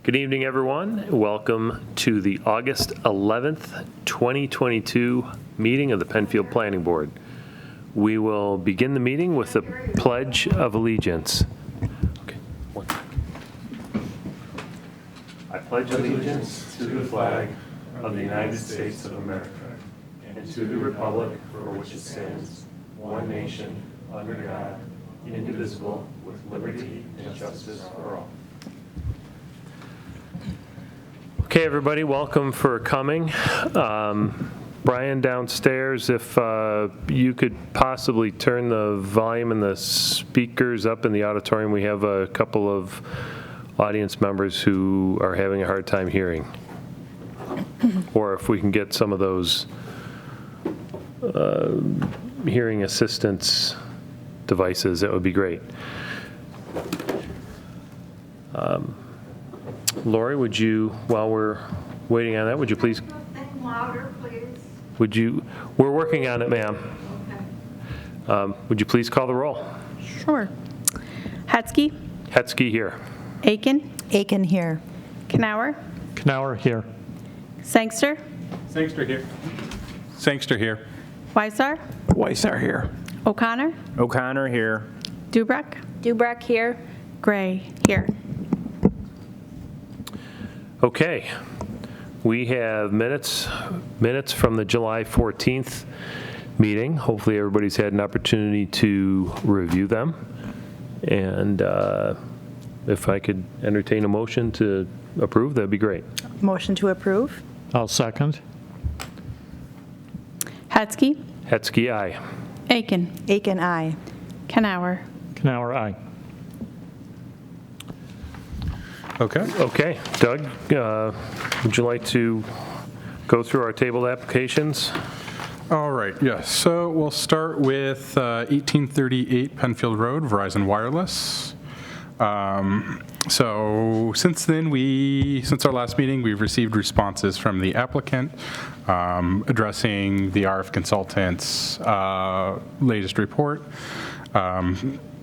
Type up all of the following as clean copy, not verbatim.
Good evening, everyone. Welcome to the August 11th, 2022 meeting of the Penfield Planning Board. We will begin the meeting with the Pledge of Allegiance. Okay, one second. I pledge allegiance to the flag of the United States of America and to the republic for which it stands, one nation, under God, indivisible, with liberty and justice for all. Okay, everybody, welcome for coming. Brian, downstairs, if you could possibly turn the volume and the speakers up in the auditorium. We have a couple of audience members who are having a hard time hearing. Or if we can get some of those hearing assistance devices, that would be great. Lori, would you, while we're waiting on that, would you please? Louder, please. Would you, we're working on it, ma'am. Okay. Would you please call the roll? Sure. Hetzke. Hetzke here. Aken. Aken here. Kanauer. Kanauer here. Sangster. Sangster here. Sangster here. Weissar. Weissar here. O'Connor. O'Connor here. Dubreck. Dubreck here. Gray here. Okay. We have minutes from the July 14th meeting. Hopefully everybody's had an opportunity to review them. And if I could entertain a motion to approve, that'd be great. Motion to approve. I'll second. Hetzke. Hetzke, aye. Aken. Aken, aye. Kanauer. Kanauer, aye. Okay. Okay. Doug, would you like to go through our tabled applications? All right, yes. So we'll start with 1838 Penfield Road, Verizon Wireless. So since our last meeting, we've received responses from the applicant addressing the RF consultant's latest report.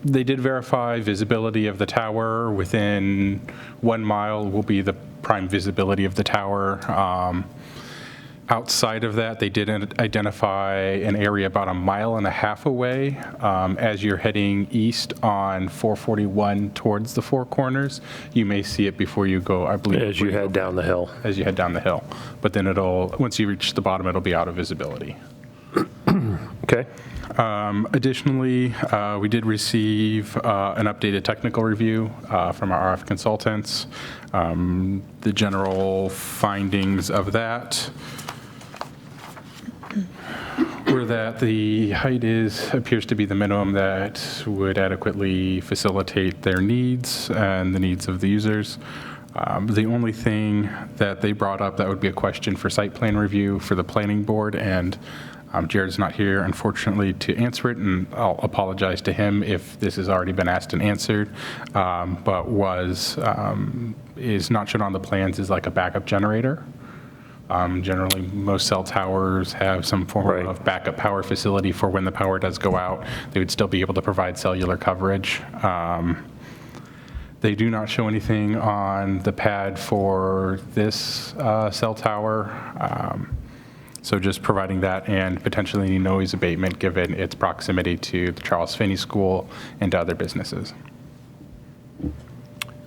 They did verify visibility of the tower. Within 1 mile will be the prime visibility of the tower. Outside of that, they did identify an area about 1.5 miles away as you're heading east on 441 towards the Four Corners. You may see it before you go, I believe. As you head down the hill. As you head down the hill. But then once you reach the bottom, it'll be out of visibility. Okay. Additionally, we did receive an updated technical review from our RF consultants. The general findings of that were that the height appears to be the minimum that would adequately facilitate their needs and the needs of the users. The only thing that they brought up that would be a question for site plan review for the planning board, and Jared's not here, unfortunately, to answer it, and I'll apologize to him if this has already been asked and answered, but is not shown on the plans is like a backup generator. Generally, most cell towers have some form of backup power facility for when the power does go out. They would still be able to provide cellular coverage. They do not show anything on the pad for this cell tower. So just providing that and potentially any noise abatement given its proximity to the Charles Finney School and to other businesses.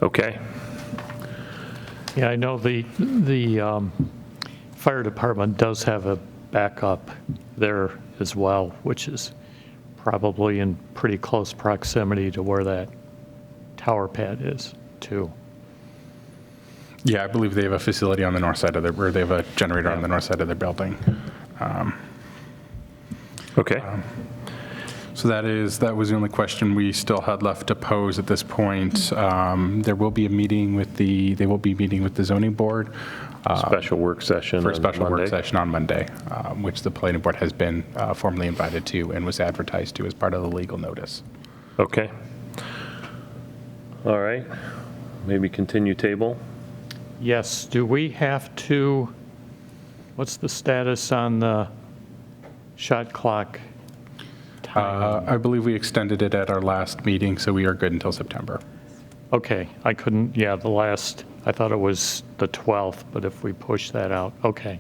Okay. Yeah, I know the fire department does have a backup there as well, which is probably in pretty close proximity to where that tower pad is, too. Yeah, I believe they have a facility on the north side of or they have a generator on the north side of their building. Okay. So that was the only question we still had left to pose at this point. They will be meeting with the zoning board. Special work session for a special Monday. work session on Monday, which the planning board has been formally invited to and was advertised to as part of the legal notice. Okay. All right. Maybe continue table. Yes, do we have to, what's the status on the shot clock time? I believe we extended it at our last meeting, so we are good until September. Okay, I couldn't, yeah, the last I thought it was the 12th, but if we push that out, okay.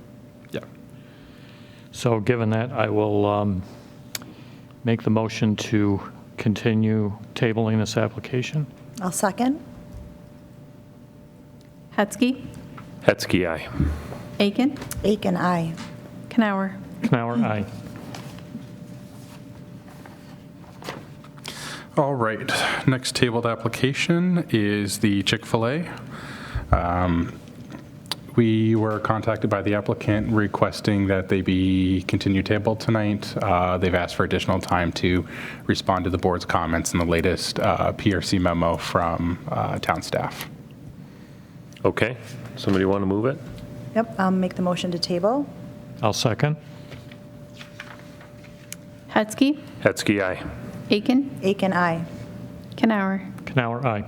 Yeah. So given that, I will make the motion to continue tabling this application. I'll second. Hetzke, Hetzke, aye. Aken, Aken, aye. Kanauer. Kanauer, aye. All right, next tabled application is the Chick-fil-A. We were contacted by the applicant requesting that they be continued tabled tonight. They've asked for additional time to respond to the board's comments in the latest PRC memo from town staff. Okay, somebody want to move it? Yep, I'll make the motion to table. I'll second. Hetzke, Hetzke, aye. Aken, Aken, aye. Kanauer. Kanauer, aye.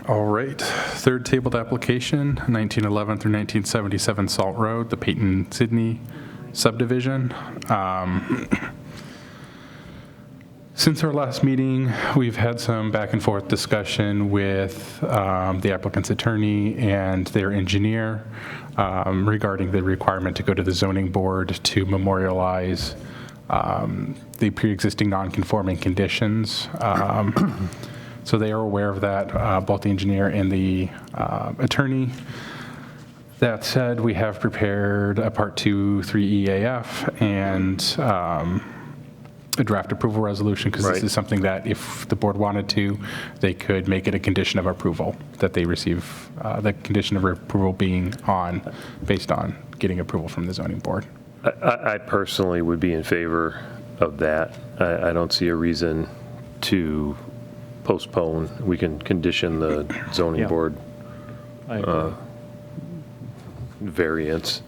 All right, third tabled application, 1911 through 1977 Salt Road, the Peyton-Sydney subdivision. Since our last meeting, we've had some back and forth discussion with the applicant's attorney and their engineer regarding the requirement to go to the zoning board to memorialize the pre-existing non-conforming conditions. So they are aware of that, both the engineer and the attorney. That said, we have prepared a Part 2-3 EAF and a draft approval resolution, because Right. this is something that if the board wanted to, they could make it a condition of approval, that they receive the condition of approval being based on getting approval from the zoning board. I personally would be in favor of that. I don't see a reason to postpone. We can condition the zoning Yeah. board I agree. variance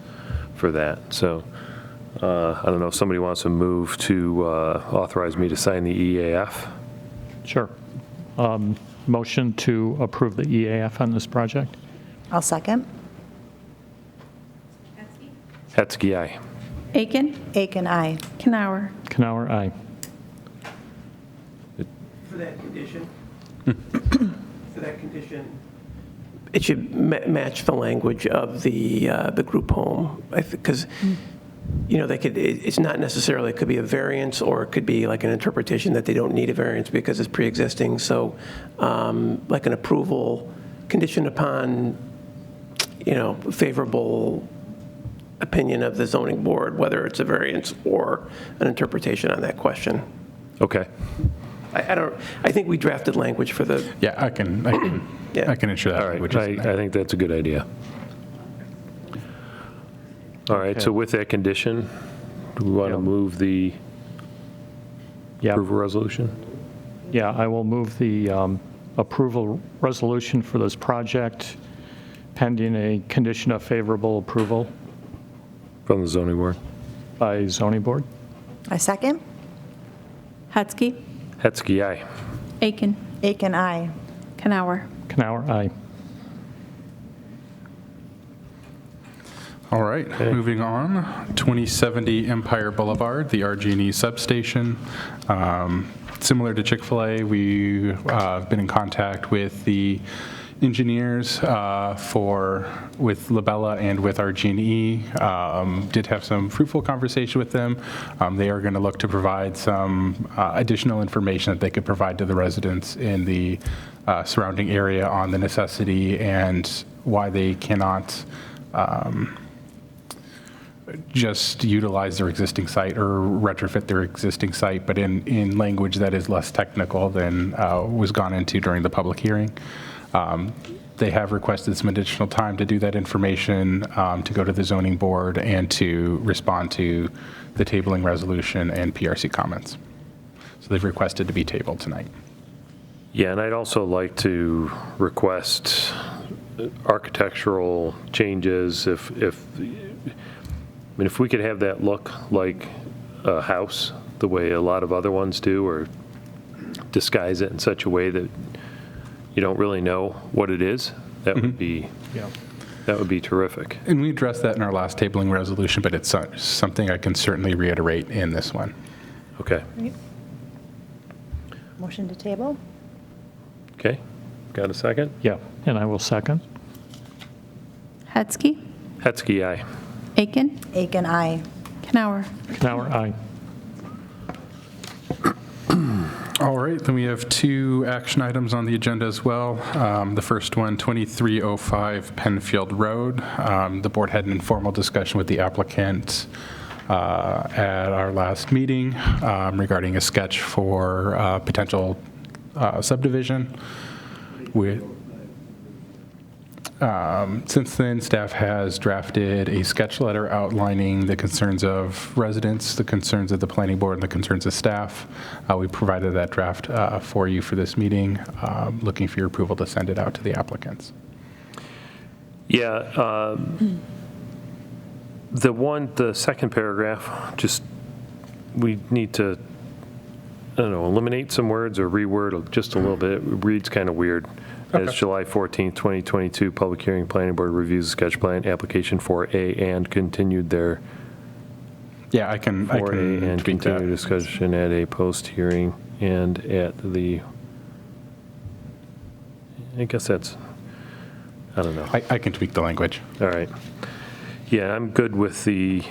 for that. So I don't know if somebody wants to move to authorize me to sign the EAF. Sure. Motion to approve the EAF on this project? I'll second. Hetzke, aye. Aken, Aken, aye. Kanauer. Kanauer, aye. For that condition, it should match the language of the group home. Because, you know, it's not necessarily, it could be a variance, or it could be like an interpretation that they don't need a variance because it's pre-existing. So like an approval conditioned upon, you know, favorable opinion of the zoning board, whether it's a variance or an interpretation on that question. Okay. I think we drafted language for the, Yeah, I can Yeah. ensure that. All right. language is in there. I think that's a good idea. All right. So with that condition, do we want to Yeah. move the Yeah. approval resolution? Yeah, I will move the approval resolution for this project pending a condition of favorable approval From the zoning board? by zoning board. I second. Hetzke, Hetzke, aye. Aken, Aken, aye. Kanauer. Kanauer, aye. All right, moving on, 2070 Empire Boulevard, the RG&E substation. Similar to Chick-fil-A, we've been in contact with the engineers with Labella and with RG&E. Did have some fruitful conversation with them. They are going to look to provide some additional information that they could provide to the residents in the surrounding area on the necessity and why they cannot just utilize their existing site or retrofit their existing site, but in language that is less technical than was gone into during the public hearing. They have requested some additional time to do that information, to go to the zoning board and to respond to the tabling resolution and PRC comments. So they've requested to be tabled tonight. Yeah, and I'd also like to request architectural changes if we could have that look like a house, the way a lot of other ones do, or disguise it in such a way that you don't really know what it is, that would be terrific. And we addressed that in our last tabling resolution, but it's something I can certainly reiterate in this one. Okay. Motion to table? Okay, got a second? Yeah, and I will second. Hetzke, Hetzke, aye. Aken, Aken, aye. Kanauer. Kanauer, aye. All right, then we have 2 action items on the agenda as well. The first one, 2305 Penfield Road. The board had an informal discussion with the applicant at our last meeting regarding a sketch for potential subdivision. Since then, staff has drafted a sketch letter outlining the concerns of residents, the concerns of the planning board, and the concerns of staff. We provided that draft for you for this meeting, looking for your approval to send it out to the applicants. Yeah, the second paragraph, just, we need to, I don't know, eliminate some words or reword just a little bit. It reads kind of weird. As Okay. July 14th, 2022, public hearing, planning board reviews the sketch plan application for A and continued their Yeah, I can for A and tweak continue that. discussion at a post-hearing and at the, I guess that's, I don't know. I can tweak the language. All right. Yeah, I'm good with the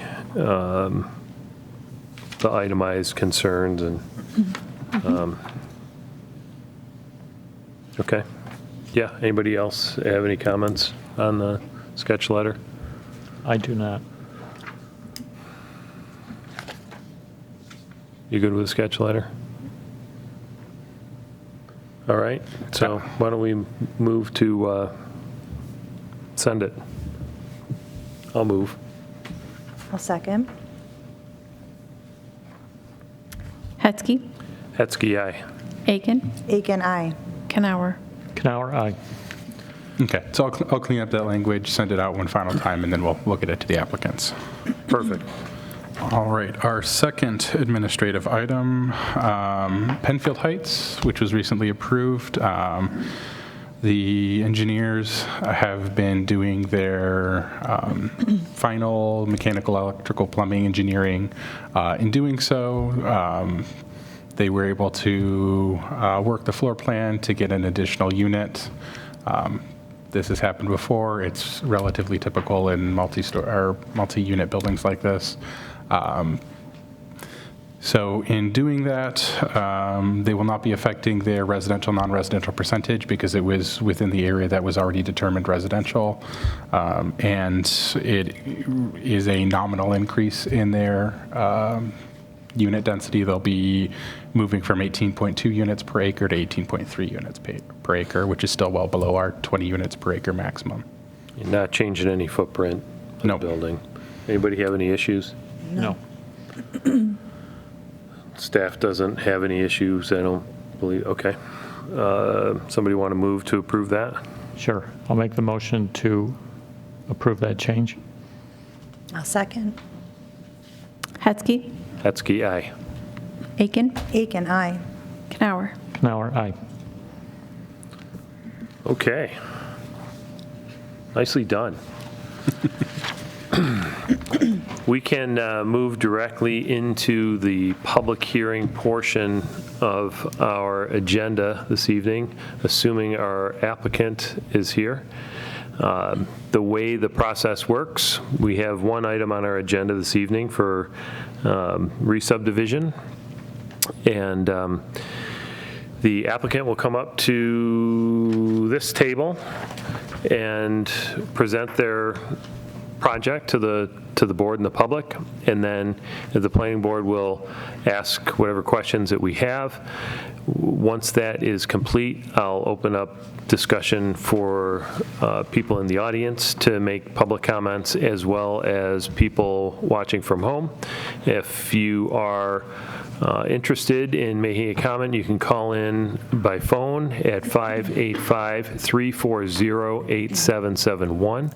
itemized concerns and, okay. Yeah, anybody else have any comments on the sketch letter? I do not. You good with the sketch letter? All right, so why don't we move to send it? I'll move. I'll second. Hetzke, Hetzke, aye. Aken, Aken, aye. Kanauer. Kanauer, aye. Okay, so I'll clean up that language, send it out one final time, and then we'll get it to the applicants. Perfect. All right, our second administrative item, Penfield Heights, which was recently approved. The engineers have been doing their final mechanical, electrical, plumbing engineering. In doing so, they were able to work the floor plan to get an additional unit. This has happened before. It's relatively typical in multi-unit buildings like this. So in doing that, they will not be affecting their residential, non-residential percentage because it was within the area that was already determined residential. And it is a nominal increase in their unit density. They'll be moving from 18.2 units per acre to 18.3 units per acre, which is still well below our 20 units per acre maximum. You're not changing any footprint of No. the building. Anybody have any issues? No. Staff doesn't have any issues, I don't believe, okay. Somebody want to move to approve that? Sure. I'll make the motion to approve that change. I'll second. Hetzke, Hetzke, aye. Aken, Aken, aye. Kanauer. Kanauer, aye. Okay. Nicely done. We can move directly into the public hearing portion of our agenda this evening, assuming our applicant is here. The way the process works, we have one item on our agenda this evening for re-subdivision, and the applicant will come up to this table and present their project to the board and the public, and then the planning board will ask whatever questions that we have. Once that is complete, I'll open up discussion for people in the audience to make public comments, as well as people watching from home. If you are interested in making a comment, you can call in by phone at 585-340-8771.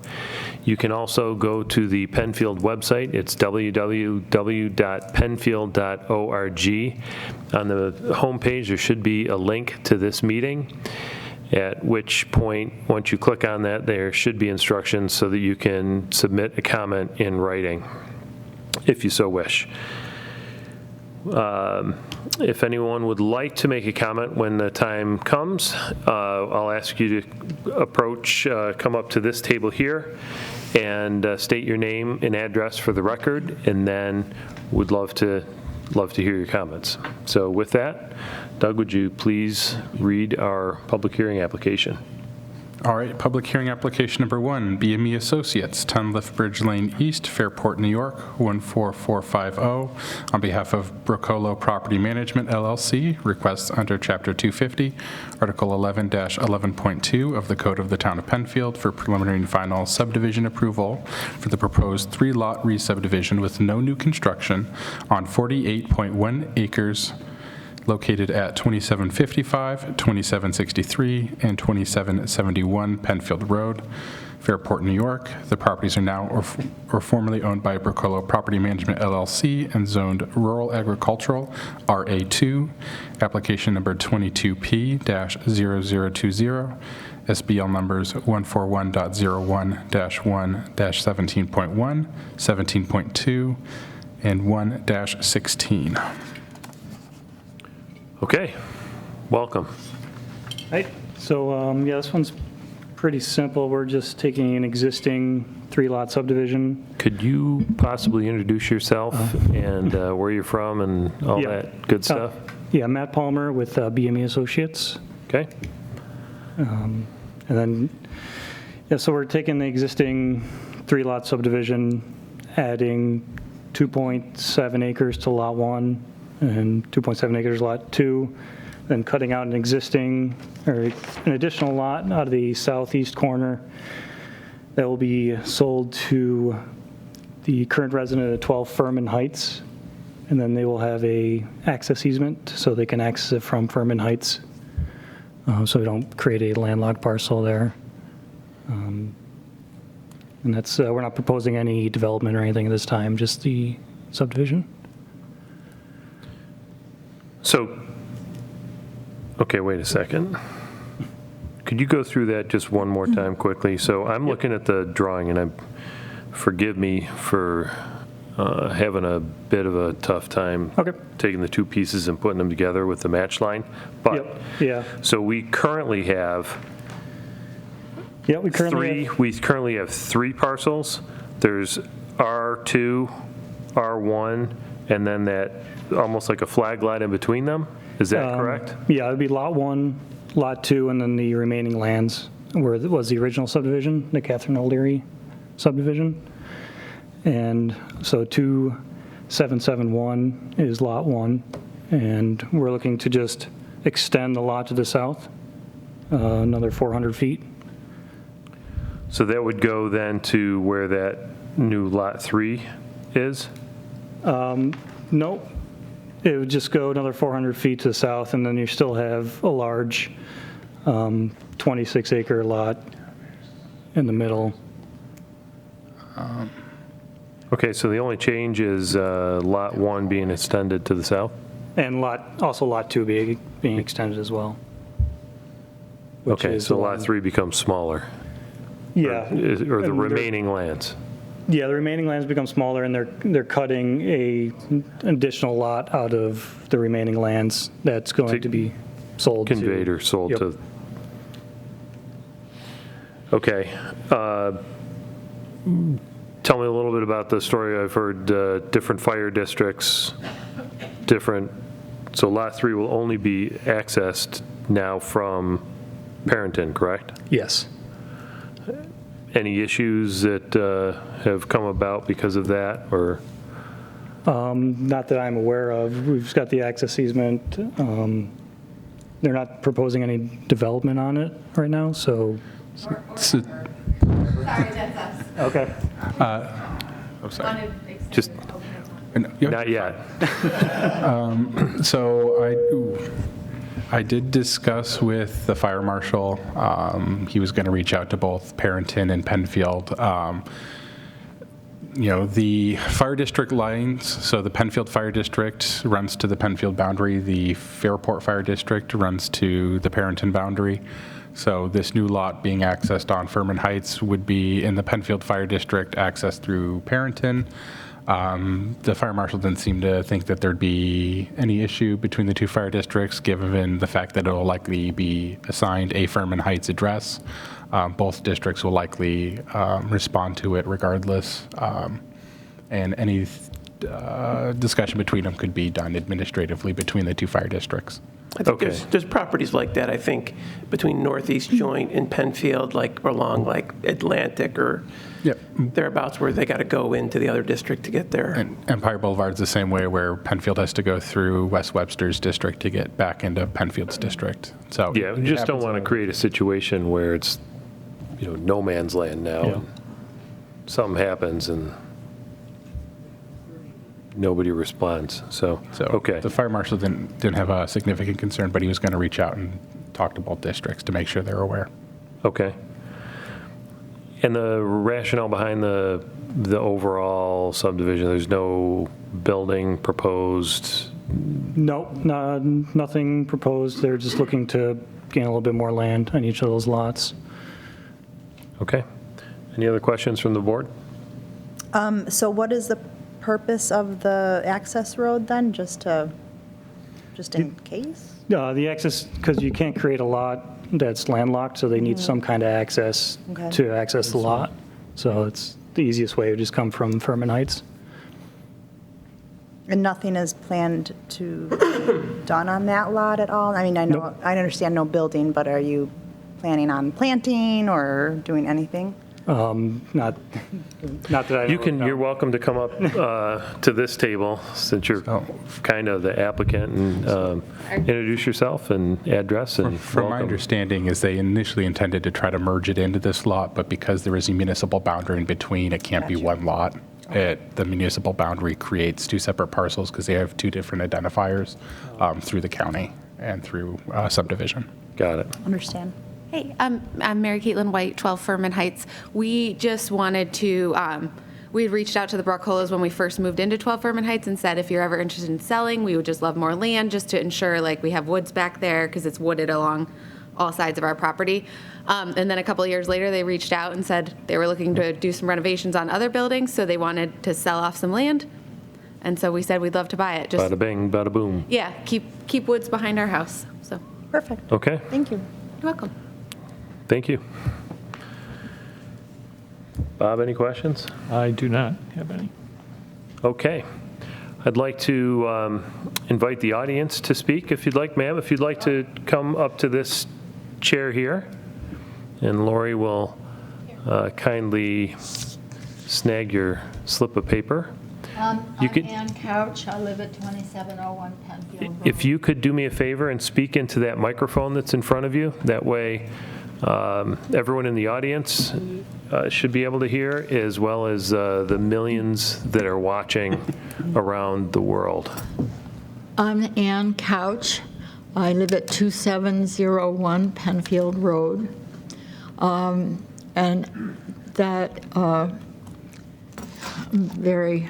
You can also go to the Penfield website. It's www.penfield.org. On the homepage, there should be a link to this meeting, at which point, once you click on that, there should be instructions so that you can submit a comment in writing, if you so wish. if anyone would like to make a comment when the time comes, I'll ask you to come up to this table here and state your name and address for the record, and then would love to hear your comments. So with that, Doug, would you please read our public hearing application? All right, public hearing application number 1, BME Associates, 10 Lethbridge Lane East, Fairport, New York, 14450. On behalf of Brocolo Property Management, LLC, requests under Chapter 250, Article 11-11.2 of the Code of the Town of Penfield for preliminary and final subdivision approval for the proposed 3-lot re-subdivision with no new construction on 48.1 acres located at 2755, 2763, and 2771 Penfield Road, Fairport, New York. The properties are now or formerly owned by Brocolo Property Management, LLC, and zoned Rural Agricultural, RA2, application number 22P-0020, SBL numbers 141.01-1-17.1, 17.2, and 1-16. Okay, welcome. Right, so yeah, this one's pretty simple. We're just taking an existing 3-lot subdivision. Could you possibly introduce yourself and where you're from and all Yeah. that good stuff? Yeah, Matt Palmer with BME Associates. Okay, And then, yeah, so we're taking the existing 3-lot subdivision, adding 2.7 acres to Lot 1 and 2.7 acres Lot 2, then cutting out an additional lot out of the southeast corner that will be sold to the current resident at 12 Furman Heights, and then they will have a access easement so they can access it from Furman Heights, so we don't create a landlocked parcel there. And that's, we're not proposing any development or anything at this time, just the subdivision. so, okay, wait a second. Could you go through that just one more time quickly? So I'm looking at the drawing, and forgive me for having a bit of a tough time Okay. taking the two pieces and putting them together with the match line. But, Yep, yeah. so we currently have Yeah, we currently have, three parcels. There's R2, R1, and then that almost like a flag lot in between them. Is that correct? Yeah, it'd be Lot 1, Lot 2, and then the remaining lands where it was the original subdivision, the Catherine O'Leary subdivision. And so 2771 is Lot 1, and we're looking to just extend the lot to the south, another 400 feet. So that would go then to where that new Lot 3 is? Nope. It would just go another 400 feet to the south, and then you still have a large 26-acre lot in the middle. Okay, so the only change is Lot 1 being extended to the south? And also Lot 2 being extended as well. which Okay, is so the Lot one- 3 becomes smaller? Yeah. Or the And they're- remaining lands? Yeah, the remaining lands become smaller, and they're cutting an additional lot out of the remaining lands that's going to be sold to. Conveyed or sold Yep. to? Okay. Tell me a little bit about the story. I've heard different fire districts, so Lot 3 will only be accessed now from Parrington, correct? Yes. Any issues that have come about because of that, or? Not that I'm aware of. We've just got the access easement. They're not proposing any development on it right now, so. So- Sorry, that's us. Okay. I'm sorry. Wanted extended Just- open time. Yep. Not yet. So I did discuss with the fire marshal. He was going to reach out to both Parrington and Penfield. The fire district lines, so the Penfield Fire District runs to the Penfield boundary. The Fairport Fire District runs to the Parrington boundary. So this new lot being accessed on Furman Heights would be in the Penfield Fire District, accessed through Parrington. The fire marshal didn't seem to think that there'd be any issue between the two fire districts, given the fact that it'll likely be assigned a Fairmont Heights address. Both districts will likely respond to it regardless, and any discussion between them could be done administratively between the two fire districts. I think Okay. there's properties like that, I think, between Northeast Joint and Penfield, like or along like Atlantic or Yep. thereabouts, where they got to go into the other district to get there. And Empire Boulevard's the same way, where Penfield has to go through West Webster's district to get back into Penfield's district. So Yeah, we just don't want to create a situation where it's, no man's land now. Yeah. and Something happens and nobody responds, so, So okay. the fire marshal didn't have a significant concern, but he was going to reach out and talk to both districts to make sure they're aware. Okay. And the rationale behind the overall subdivision, there's no building proposed? No, nothing proposed. They're just looking to gain a little bit more land on each of those lots. Okay. Any other questions from the board? So what is the purpose of the access road then, just in case? The access, because you can't create a lot that's landlocked, so they need some kind of access Okay. to access the lot. So it's the easiest way would just come from Fairmont Heights. And nothing is planned to be done on that lot at all? I mean, Nope. I understand no building, but are you planning on planting or doing anything? Not that I know You of, can, no. you're welcome to come up to this table, since you're kind of the applicant, and introduce yourself and address, and From my welcome. understanding is they initially intended to try to merge it into this lot, but because there is a municipal boundary in between, it can't be Gotcha. one lot. The municipal boundary creates two separate parcels because they have two different identifiers through the county and through subdivision. Got it. Understand. Hey, I'm Mary Caitlin White, 12 Fairmont Heights. We just wanted to, we had reached out to the Brockholas when we first moved into 12 Fairmont Heights and said, if you're ever interested in selling, we would just love more land, just to ensure like we have woods back there, because it's wooded along all sides of our property. And then a couple of years later, they reached out and said they were looking to do some renovations on other buildings, so they wanted to sell off some land. And so we said we'd love to buy it. Just, Bada bing, bada boom. yeah, keep woods behind our house. So Perfect. Okay, Thank you. you're welcome. thank you. Bob, any questions? I do not have any. Okay. I'd like to invite the audience to speak, if you'd like, ma'am. If you'd like to come up to this chair here, and Lori will kindly snag your slip of paper. You I'm could- Ann Couch. I live at 2701 Penfield Road. If you could do me a favor and speak into that microphone that's in front of you, that way everyone in the audience should be able to hear, as well as the millions that are watching around the world. I'm Ann Couch. I live at 2701 Penfield Road. And that I'm very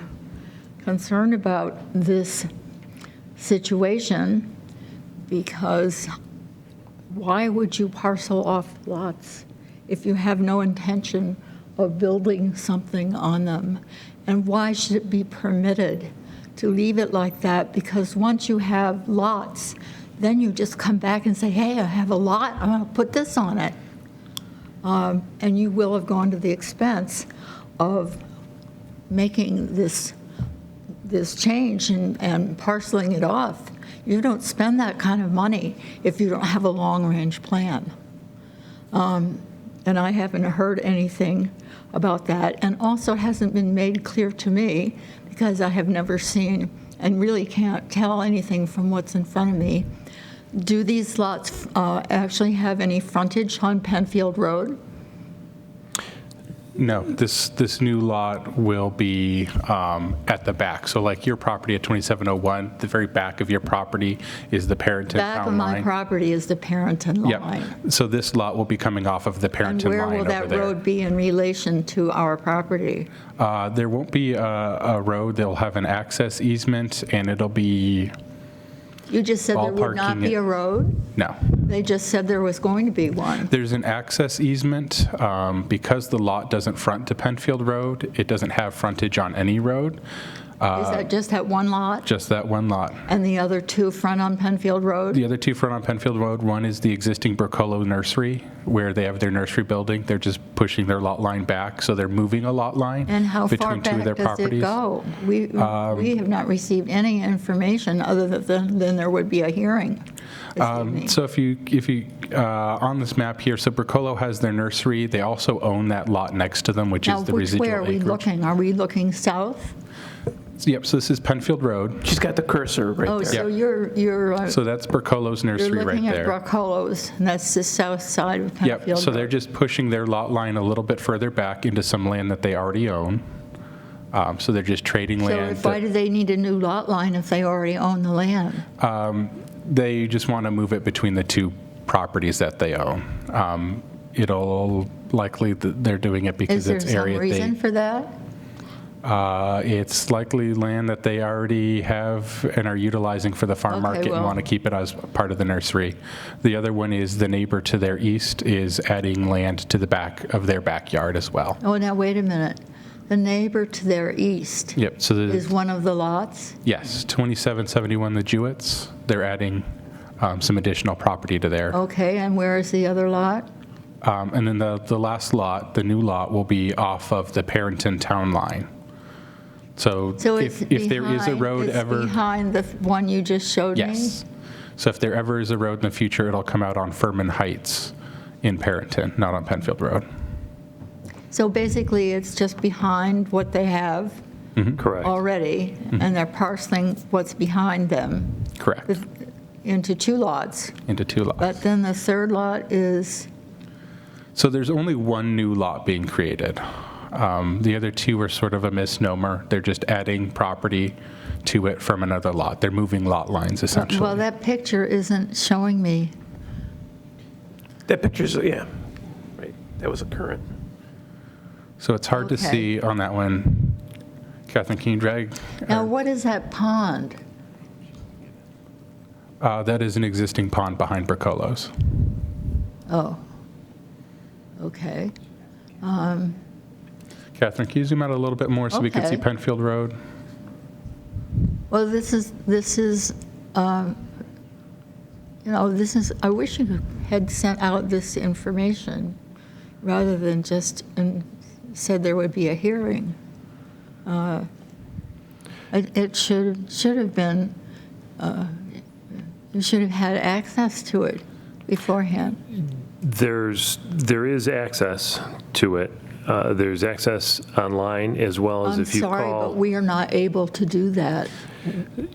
concerned about this situation, because why would you parcel off lots if you have no intention of building something on them? And why should it be permitted to leave it like that? Because once you have lots, then you just come back and say, hey, I have a lot, I'm going to put this on it. And you will have gone to the expense of making this change and parceling it off. You don't spend that kind of money if you don't have a long-range plan. And I haven't heard anything about that, and also hasn't been made clear to me, because I have never seen and really can't tell anything from what's in front of me. Do these lots actually have any frontage on Penfield Road? No, this new lot will be at the back. So like your property at 2701, the very back of your property is the Parenton Back of town my line. property is the Parenton line. Yep. So this lot will be coming off of the And Parenton where line will over that there. road be in relation to our property? There won't be a road. They'll have an access easement, and it'll be, You just said there would not Ballparking be it. a road? no. They just said there was going to be one. There's an access easement. Because the lot doesn't front to Penfield Road, it doesn't have frontage on any road. Is that just that one lot? Just that one lot. And the other two front on Penfield Road? The other two front on Penfield Road, one is the existing Brocolo nursery, where they have their nursery building. They're just pushing their lot line back, so they're moving a lot line And how far between two of back their does properties. it go? We have not received any information other than there would be a hearing this evening. So if you on this map here, so Brocolo has their nursery. They also own that lot next to them, which Now, is the which residual way are we acreage. looking? Are we looking south? Yep, so this is Penfield Road. She's got the cursor right Oh, there. so you're So that's Brocolo's you're nursery right looking at there. Brocolo's, and that's the south side of Yep, Penfield so they're Road. just pushing their lot line a little bit further back into some land that they already own. So they're just trading So land. why do they need a new lot line if they already own the land? They just want to move it between the two properties that they own. It'll likely, they're doing it Is because there it's some area reason for that? It's likely land that they already have and are utilizing for the farm Okay, market and well- want to keep it as part of the nursery. The other one is the neighbor to their east is adding land to the back of their backyard as well. Oh, now, wait a minute. The neighbor to their east Yep, so is one of the lots? yes, 2771 the Jewetts, they're adding some additional property to there. Okay, and where is the other lot? And then the last lot, the new lot, will be off of the Parrington town line. So So it's if there is a behind- road it's ever. behind the one you just showed me? Yes. So if there ever is a road in the future, it'll come out on Furman Heights in Parrington, not on Penfield Road. So basically, it's just behind what they have Correct. already, and they're parceling what's behind them Correct. into two lots. Into two lots. But then the third lot is, So there's only one new lot being created. The other two are sort of a misnomer. They're just adding property to it from another lot. They're moving lot lines essentially. well, that picture isn't showing me. That picture's, yeah, right, that was a current. So it's hard to Okay. see on that one. Catherine, can you drag? Now, what is that pond? That is an existing pond behind Brocolo's. Oh, okay. Catherine, can you zoom out a little bit more so we can see Okay. Penfield Road? Well, this is, I wish you had sent out this information rather than just said there would be a hearing. It should have been, you should have had access to it beforehand. There is access to it. There's access online as well as I'm if you sorry, but call. we are not able to do that.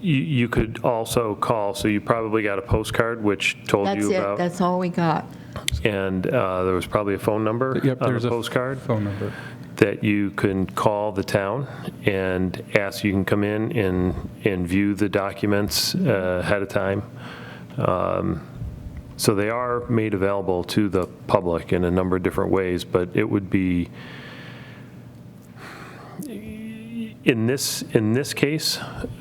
You could also call, so you probably got a postcard which told That's you it, about. that's all we got. And there was probably a phone number Yep, on there's the a postcard phone number. that you can call the town and ask, you can come in and view the documents ahead of time. So they are made available to the public in a number of different ways, but it would be, in this case,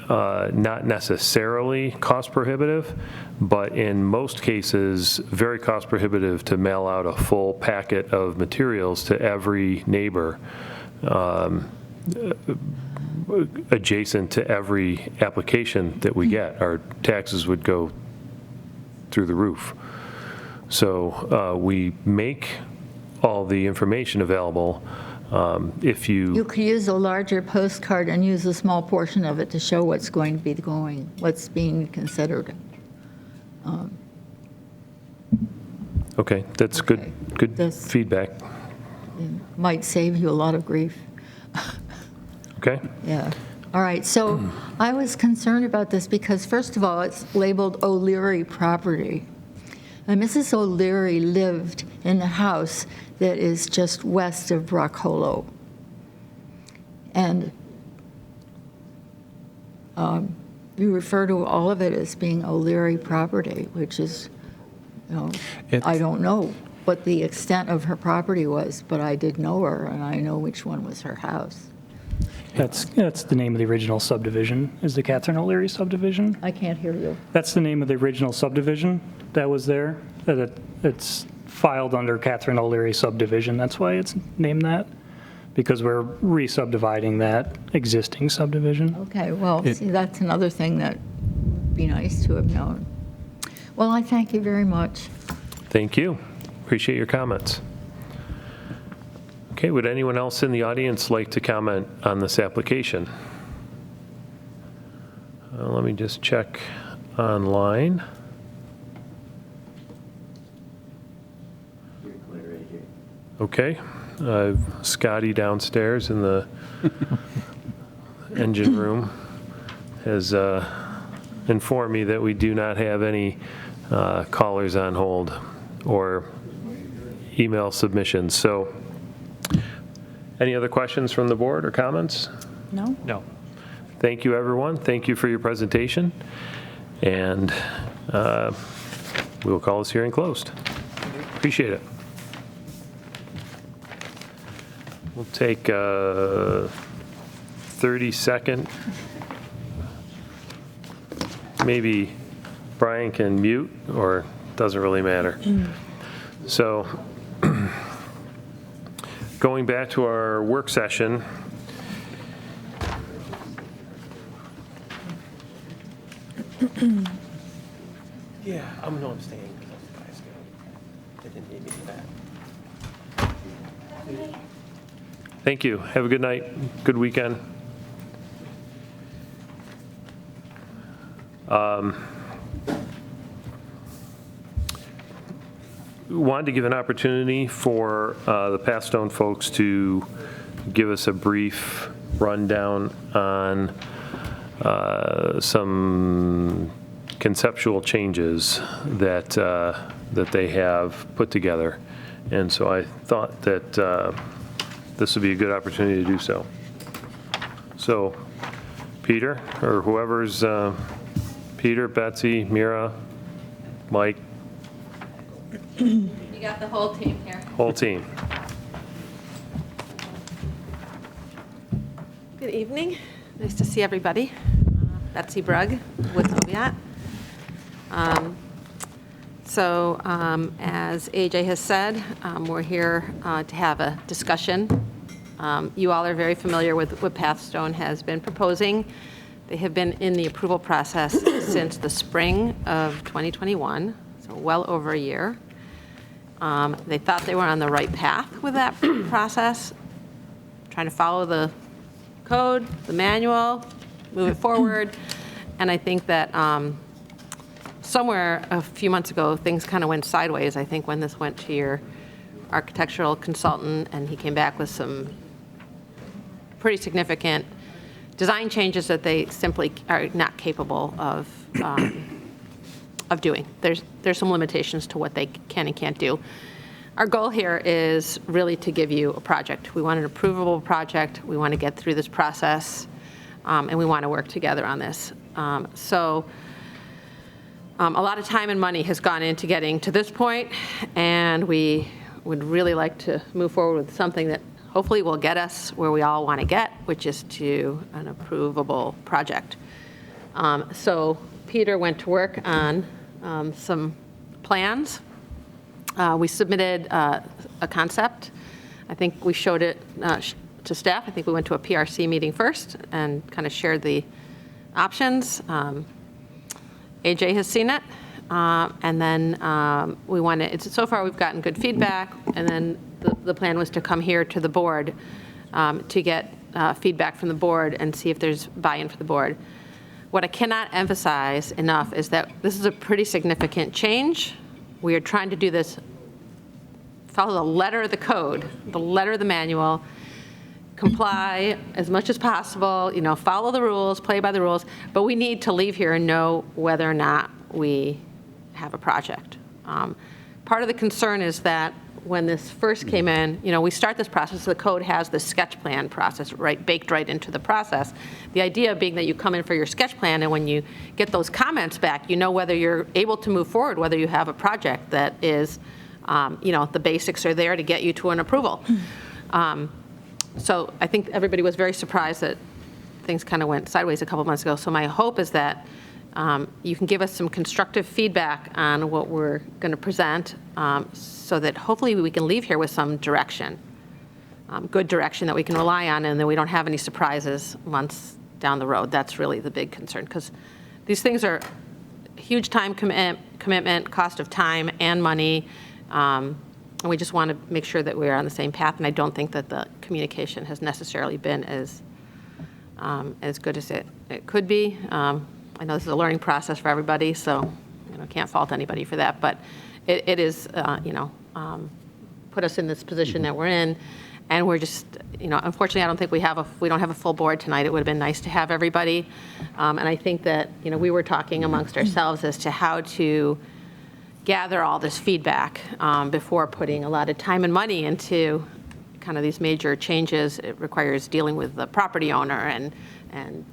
not necessarily cost prohibitive, but in most cases, very cost prohibitive to mail out a full packet of materials to every neighbor adjacent to every application that we get. Our taxes would go through the roof. So we make all the information available. If You could use a larger postcard and use a small portion of it to show what's going to be what's being considered. Okay, that's Okay. good That's- feedback. Might save you a lot of grief. Okay? Yeah. All right, so I was concerned about this because, first of all, it's labeled O'Leary property. And Mrs. O'Leary lived in a house that is just west of Brocolo. And you refer to all of it as being O'Leary property, which is, I don't know what the extent of her property was, but I did know her, and I know which one was her house. That's the name of the original subdivision, is the Catherine O'Leary subdivision. I can't hear you. That's the name of the original subdivision that was there. It's filed under Catherine O'Leary subdivision. That's why it's named that, because we're re-subdividing that existing subdivision. Okay, well, see, that's another thing that would be nice to have known. Well, I thank you very much. Thank you. Appreciate your comments. Okay, would anyone else in the audience like to comment on this application? Let me just check online. Okay, Scotty downstairs in the engine room has informed me that we do not have any callers on hold or email submissions. So any other questions from the board or comments? No? No. Thank you, everyone. Thank you for your presentation. And we'll call this hearing closed. Appreciate it. We'll take a 30-second. Maybe Brian can mute, or doesn't really matter. So going back to our work session, Yeah, I'm staying because those guys they didn't need me for that. thank you. Have a good night. Good weekend. Wanted to give an opportunity for the Pathstone folks to give us a brief rundown on some conceptual changes that that they have put together, and so I thought that this would be a good opportunity to do so. So, Peter, or whoever's Peter, Betsy, Mira, Mike, You got the whole team here. whole team. Good evening. Nice to see everybody. Betsy Brugg with Oviatt. As AJ has said, we're here to have a discussion. You all are very familiar with what Pathstone has been proposing. They have been in the approval process since the spring of 2021, so well over a year. They thought they were on the right path with that process, trying to follow the code, the manual, move it forward. And I think that somewhere a few months ago, things kind of went sideways, I think, when this went to your architectural consultant, and he came back with some pretty significant design changes that they simply are not capable of doing. There's some limitations to what they can and can't do. Our goal here is really to give you a project. We want an approvable project. We want to get through this process, and we want to work together on this. A lot of time and money has gone into getting to this point, and we would really like to move forward with something that hopefully will get us where we all want to get, which is to an approvable project. So Peter went to work on some plans. We submitted a concept. I think we showed it to staff. I think we went to a PRC meeting first and kind of shared the options. AJ has seen it, and then we wanted. So far, we've gotten good feedback, and then the plan was to come here to the board to get feedback from the board and see if there's buy-in for the board. What I cannot emphasize enough is that this is a pretty significant change. We are trying to do this, follow the letter of the code, the letter of the manual, comply as much as possible, follow the rules, play by the rules, but we need to leave here and know whether or not we have a project. Part of the concern is that when this first came in, we start this process, the code has the sketch plan process baked right into the process. The idea being that you come in for your sketch plan, and when you get those comments back, you know whether you're able to move forward, whether you have a project that is, the basics are there to get you to an approval. So I think everybody was very surprised that things kind of went sideways a couple months ago. So my hope is that you can give us some constructive feedback on what we're going to present, so that hopefully we can leave here with some direction, good direction that we can rely on, and then we don't have any surprises months down the road. That's really the big concern, because these things are huge time commitment, cost of time and money, and we just want to make sure that we're on the same path, and I don't think that the communication has necessarily been as good as it could be. I know this is a learning process for everybody, so can't fault anybody for that, but it is, put us in this position that we're in, and we're just, unfortunately, I don't think we don't have a full board tonight. It would have been nice to have everybody, and I think that, we were talking amongst ourselves as to how to gather all this feedback before putting a lot of time and money into kind of these major changes. It requires dealing with the property owner and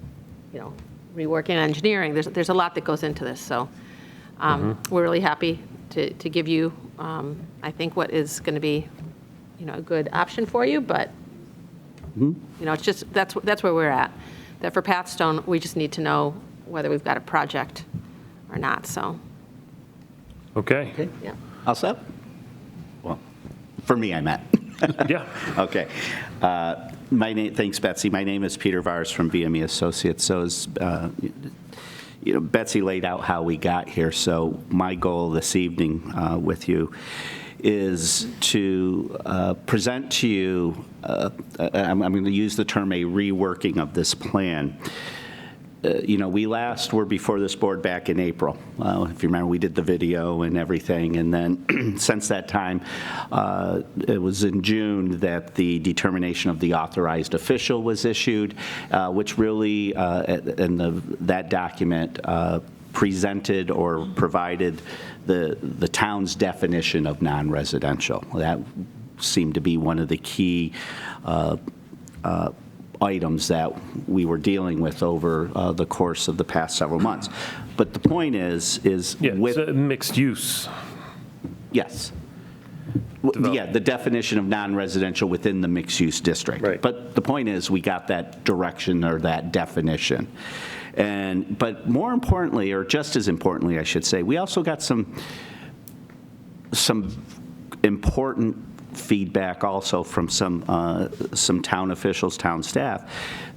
reworking engineering. There's a lot that goes into this, so we're really happy to give you, I think, what is going to be, a good option for you, but it's just that's where we're at. That for Pathstone, we just need to know whether we've got a project or not. So. Okay. Yeah. All set? Well, for me, I met. Yeah. Okay. Thanks, Betsy. My name is Peter Vars from VME Associates. So as Betsy laid out how we got here. So my goal this evening with you is to present to you, I'm going to use the term a reworking of this plan. We last were before this board back in April. If you remember, we did the video and everything, and then since that time, it was in June that the determination of the authorized official was issued, which really, that document presented or provided the town's definition of non-residential. That seemed to be one of the key items that we were dealing with over the course of the past several months. But the point is with it's a mixed use. Yes. Yeah, the definition of non-residential within the mixed-use district. Right. But the point is, we got that direction or that definition. But more importantly, or just as importantly, I should say, we also got some important feedback also from some town officials, town staff,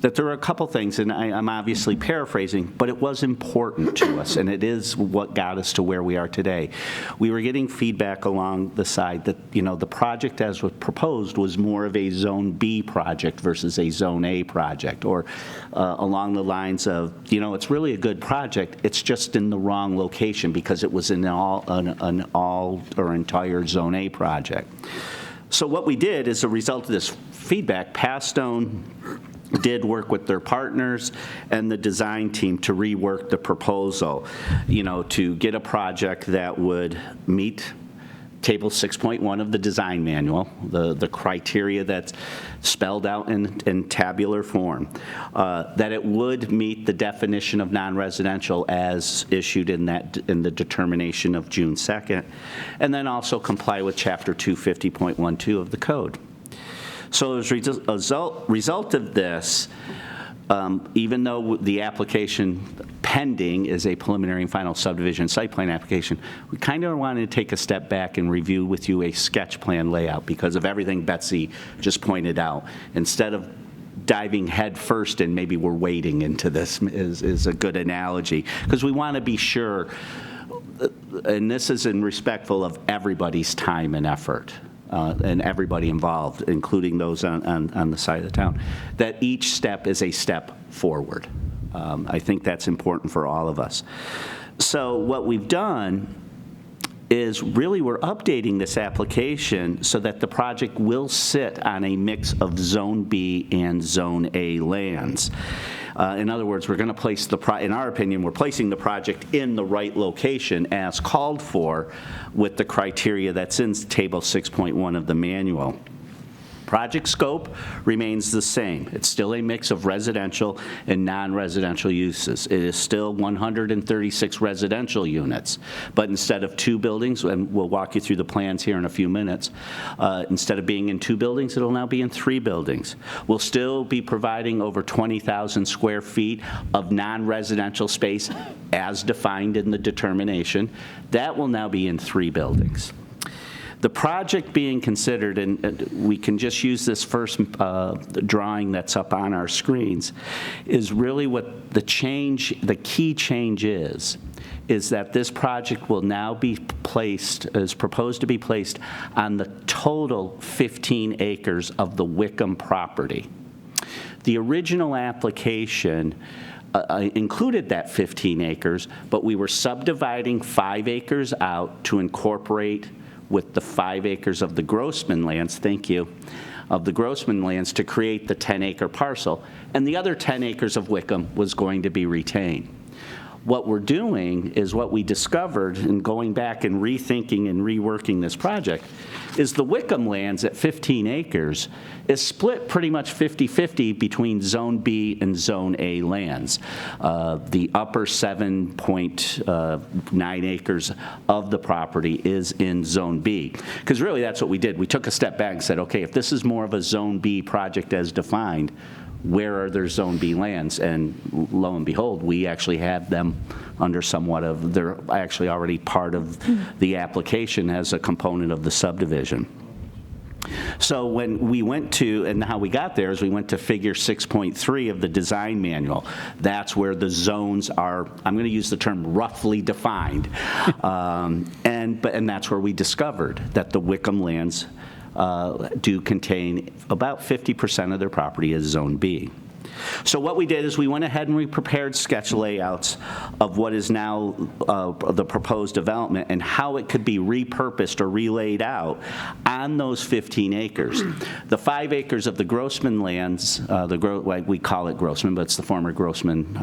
that there were a couple things, and I'm obviously paraphrasing, but it was important to us, and it is what got us to where we are today. We were getting feedback along the side that, the project as was proposed was more of a Zone B project versus a Zone A project, or along the lines of, it's really a good project, it's just in the wrong location because it was an all or entire Zone A project. So what we did as a result of this feedback, Pathstone did work with their partners and the design team to rework the proposal, to get a project that would meet Table 6.1 of the design manual, the criteria that's spelled out in tabular form, that it would meet the definition of non-residential as issued in the determination of June 2nd, and then also comply with Chapter 250.12 of the code. So as a result of this, even though the application pending is a preliminary and final subdivision site plan application, we kind of wanted to take a step back and review with you a sketch plan layout because of everything Betsy just pointed out. Instead of diving head first and maybe we're wading into this is a good analogy, because we want to be sure, and this is respectful of everybody's time and effort, and everybody involved, including those on the side of the town, that each step is a step forward. I think that's important for all of us. So what we've done is really we're updating this application so that the project will sit on a mix of Zone B and Zone A lands. In other words, we're going to place in our opinion, we're placing the project in the right location as called for with the criteria that's in Table 6.1 of the manual. Project scope remains the same. It's still a mix of residential and non-residential uses. It is still 136 residential units, but instead of 2 buildings, and we'll walk you through the plans here in a few minutes, instead of being in 2 buildings, it'll now be in 3 buildings. We'll still be providing over 20,000 square feet of non-residential space as defined in the determination. That will now be in 3 buildings. The project being considered, and we can just use this first drawing that's up on our screens, is really what the key change is that this project will now be placed, is proposed to be placed on the total 15 acres of the Wickham property. The original application included that 15 acres, but we were subdividing 5 acres out to incorporate with the 5 acres of the Grossman lands, thank you, of the Grossman lands to create the 10-acre parcel, and the other 10 acres of Wickham was going to be retained. What we're doing is what we discovered in going back and rethinking and reworking this project is the Wickham lands at 15 acres is split pretty much 50-50 between Zone B and Zone A lands. The upper 7.9 acres of the property is in Zone B. Because really that's what we did. We took a step back and said, okay, if this is more of a Zone B project as defined, where are their Zone B lands? And lo and behold, we actually have them under somewhat of, they're actually already part of the application as a component of the subdivision. So when we went to, and how we got there is we went to figure 6.3 of the design manual. That's where the zones are, I'm going to use the term roughly defined. And that's where we discovered that the Wickham lands do contain about 50% of their property as Zone B. So what we did is we went ahead and we prepared sketch layouts of what is now the proposed development and how it could be repurposed or relayed out on those 15 acres. The 5 acres of the Grossman lands, we call it Grossman, but it's the former Grossman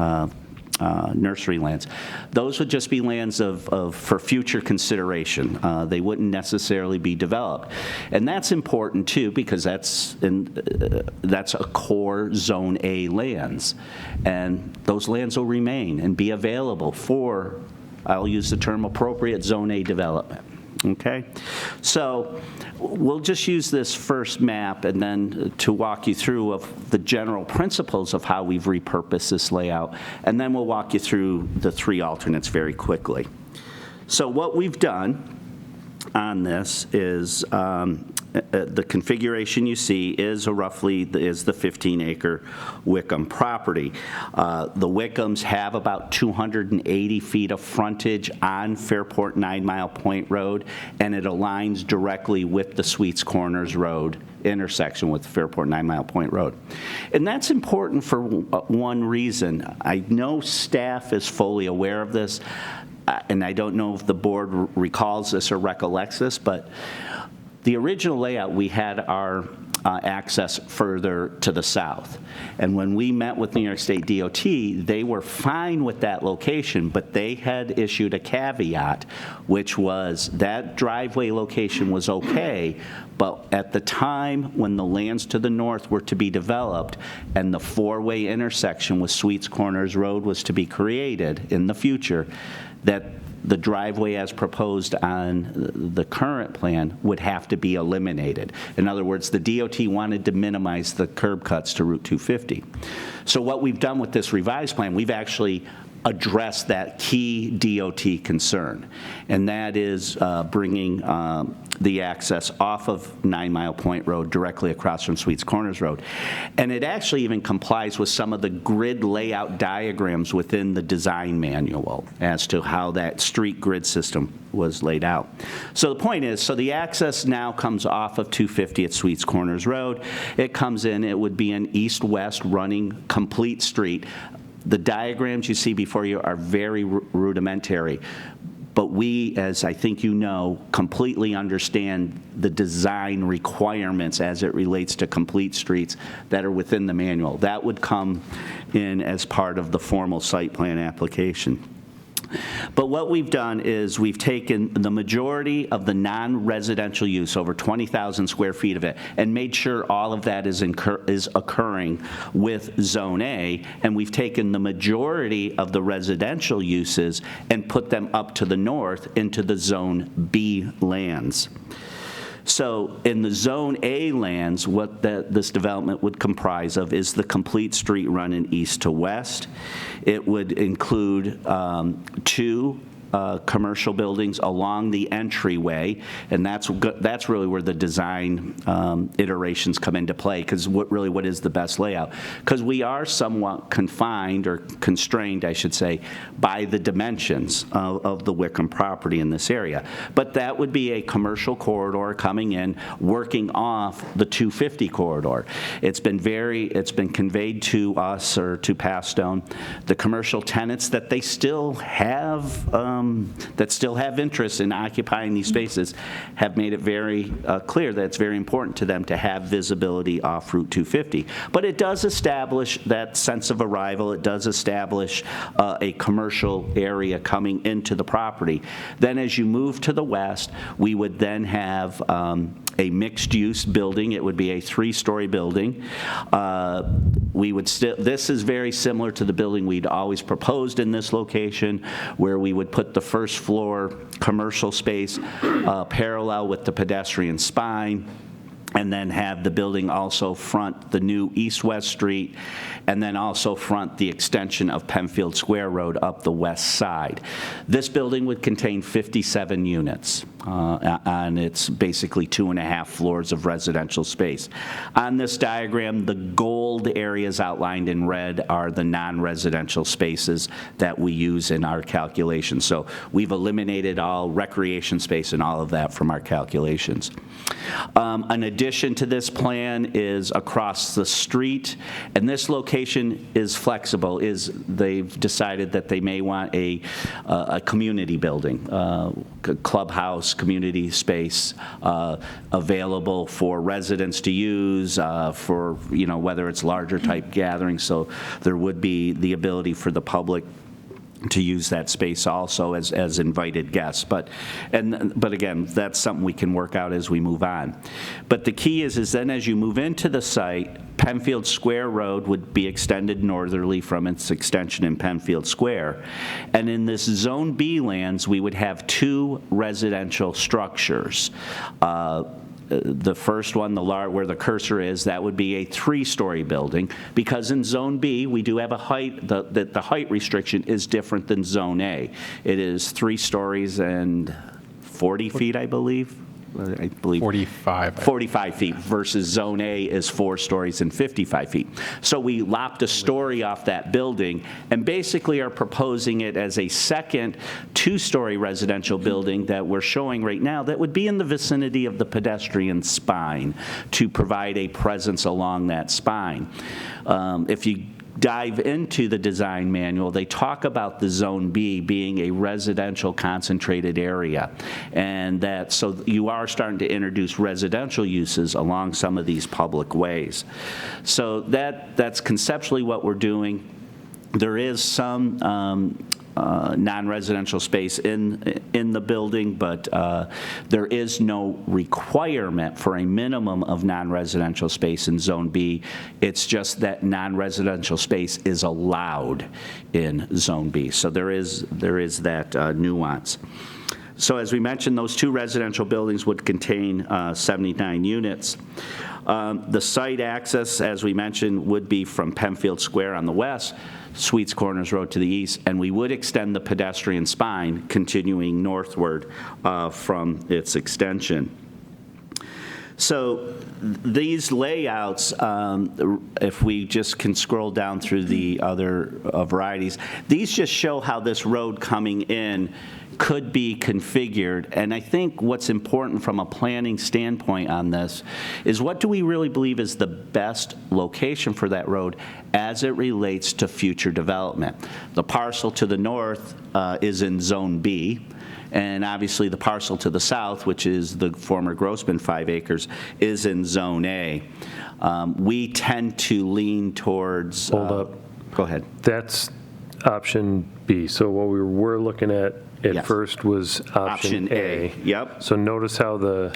nursery lands. Those would just be lands for future consideration. They wouldn't necessarily be developed. And that's important too because that's a core Zone A lands. And those lands will remain and be available for, I'll use the term appropriate Zone A development. Okay, so we'll just use this first map and then to walk you through of the general principles of how we've repurposed this layout, and then we'll walk you through the 3 alternates very quickly. So what we've done on this is the configuration you see is the 15-acre Wickham property. The Wickhams have about 280 feet of frontage on Fairport 9 Mile Point Road, and it aligns directly with the Sweets Corners Road intersection with Fairport 9 Mile Point Road. And that's important for one reason. I know staff is fully aware of this, and I don't know if the board recalls this or recollects this, but the original layout, we had our access further to the south. And when we met with New York State DOT, they were fine with that location, but they had issued a caveat, which was that driveway location was okay, but at the time when the lands to the north were to be developed and the 4-way intersection with Sweets Corners Road was to be created in the future, that the driveway as proposed on the current plan would have to be eliminated. In other words, the DOT wanted to minimize the curb cuts to Route 250. So what we've done with this revised plan, we've actually addressed that key DOT concern, and that is bringing the access off of 9 Mile Point Road directly across from Sweets Corners Road. And it actually even complies with some of the grid layout diagrams within the design manual as to how that street grid system was laid out. So the point is, so the access now comes off of 250 at Sweets Corners Road. It comes in, it would be an east-west running complete street. The diagrams you see before you are very rudimentary, but we, as I think you know, completely understand the design requirements as it relates to complete streets that are within the manual. That would come in as part of the formal site plan application. But what we've done is we've taken the majority of the non-residential use, over 20,000 square feet of it, and made sure all of that is occurring with Zone A, and we've taken the majority of the residential uses and put them up to the north into the Zone B lands. So in the Zone A lands, what this development would comprise of is the complete street running east to west. It would include two commercial buildings along the entryway, and that's really where the design iterations come into play, because what is the best layout? Because we are somewhat confined, or constrained, I should say, by the dimensions of the Wickham property in this area. But that would be a commercial corridor coming in, working off the 250 corridor. It's been conveyed to us, or to Pastone, the commercial tenants that they still have interest in occupying these spaces have made it very clear that it's very important to them to have visibility off Route 250. But it does establish that sense of arrival. It does establish a commercial area coming into the property. Then as you move to the west, we would then have a mixed-use building. It would be a 3-story building. This is very similar to the building we'd always proposed in this location, where we would put the first floor commercial space parallel with the pedestrian spine, and then have the building also front the new east-west street, and then also front the extension of Penfield Square Road up the west side. This building would contain 57 units, and it's basically 2.5 floors of residential space. On this diagram, the gold areas outlined in red are the non-residential spaces that we use in our calculations. So we've eliminated all recreation space and all of that from our calculations. An addition to this plan is across the street, and this location is flexible. They've decided that they may want a community building, clubhouse, community space available for residents to use for, whether it's larger type gatherings. So there would be the ability for the public to use that space also as invited guests. But again, that's something we can work out as we move on. But the key is then as you move into the site, Penfield Square Road would be extended northerly from its extension in Penfield Square. And in this Zone B lands, we would have 2 residential structures. The first one, where the cursor is, that would be a 3-story building, because in Zone B, we do have a height, the height restriction is different than Zone A. It is 3 stories and 40 feet, I believe. 45 feet versus Zone A is 4 stories and 55 feet. So we lopped a story off that building and basically are proposing it as a second 2-story residential building that we're showing right now that would be in the vicinity of the pedestrian spine to provide a presence along that spine. If you dive into the design manual, they talk about the Zone B being a residential concentrated area, and so you are starting to introduce residential uses along some of these public ways. So that's conceptually what we're doing. There is some non-residential space in the building, but there is no requirement for a minimum of non-residential space in Zone B. It's just that non-residential space is allowed in Zone B. So there is that nuance. So as we mentioned, those 2 residential buildings would contain 79 units. The site access, as we mentioned, would be from Penfield Square on the west, Sweets Corners Road to the east, and we would extend the pedestrian spine continuing northward from its extension. So these layouts, if we just can scroll down through the other varieties, these just show how this road coming in could be configured. And I think what's important from a planning standpoint on this is, what do we really believe is the best location for that road as it relates to future development? The parcel to the north is in Zone B, and obviously the parcel to the south, which is the former Grossman 5 acres, is in Zone A. We tend to lean towards... Hold up. Go ahead. That's option B. So what we were looking at Yes. first was option Option A, yep. So notice how the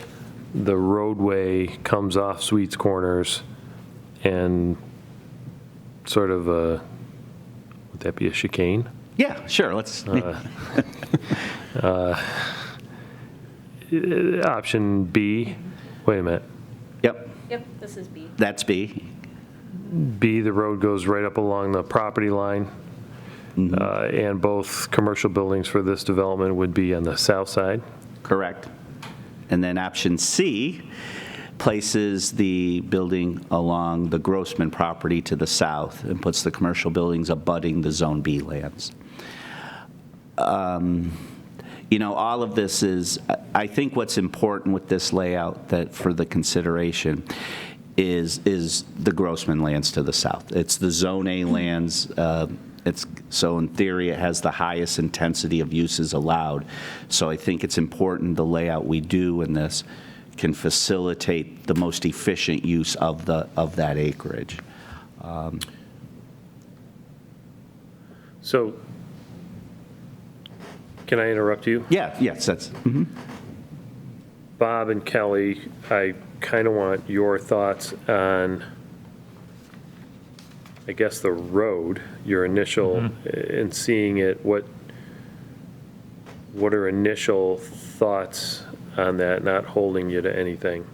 roadway comes off Sweets Corners and sort of would that be a chicane? Yeah, sure, let's, Option B, wait a minute. yep, Yep, this is B. that's B. B, the road goes right up along the property line, and both commercial buildings for this development would be on the south side. Correct. And then option C places the building along the Grossman property to the south and puts the commercial buildings abutting the Zone B lands. You know, all of this is, I think what's important with this layout that for the consideration is the Grossman lands to the south. It's the Zone A lands. So in theory, it has the highest intensity of uses allowed. So I think it's important the layout we do in this can facilitate the most efficient use of that acreage. So, can I interrupt you? Yeah, yes, that's, Bob and Kelly, I kind of want your thoughts on, I guess, the road, your initial, in seeing it, what are initial thoughts on that, not holding you to anything?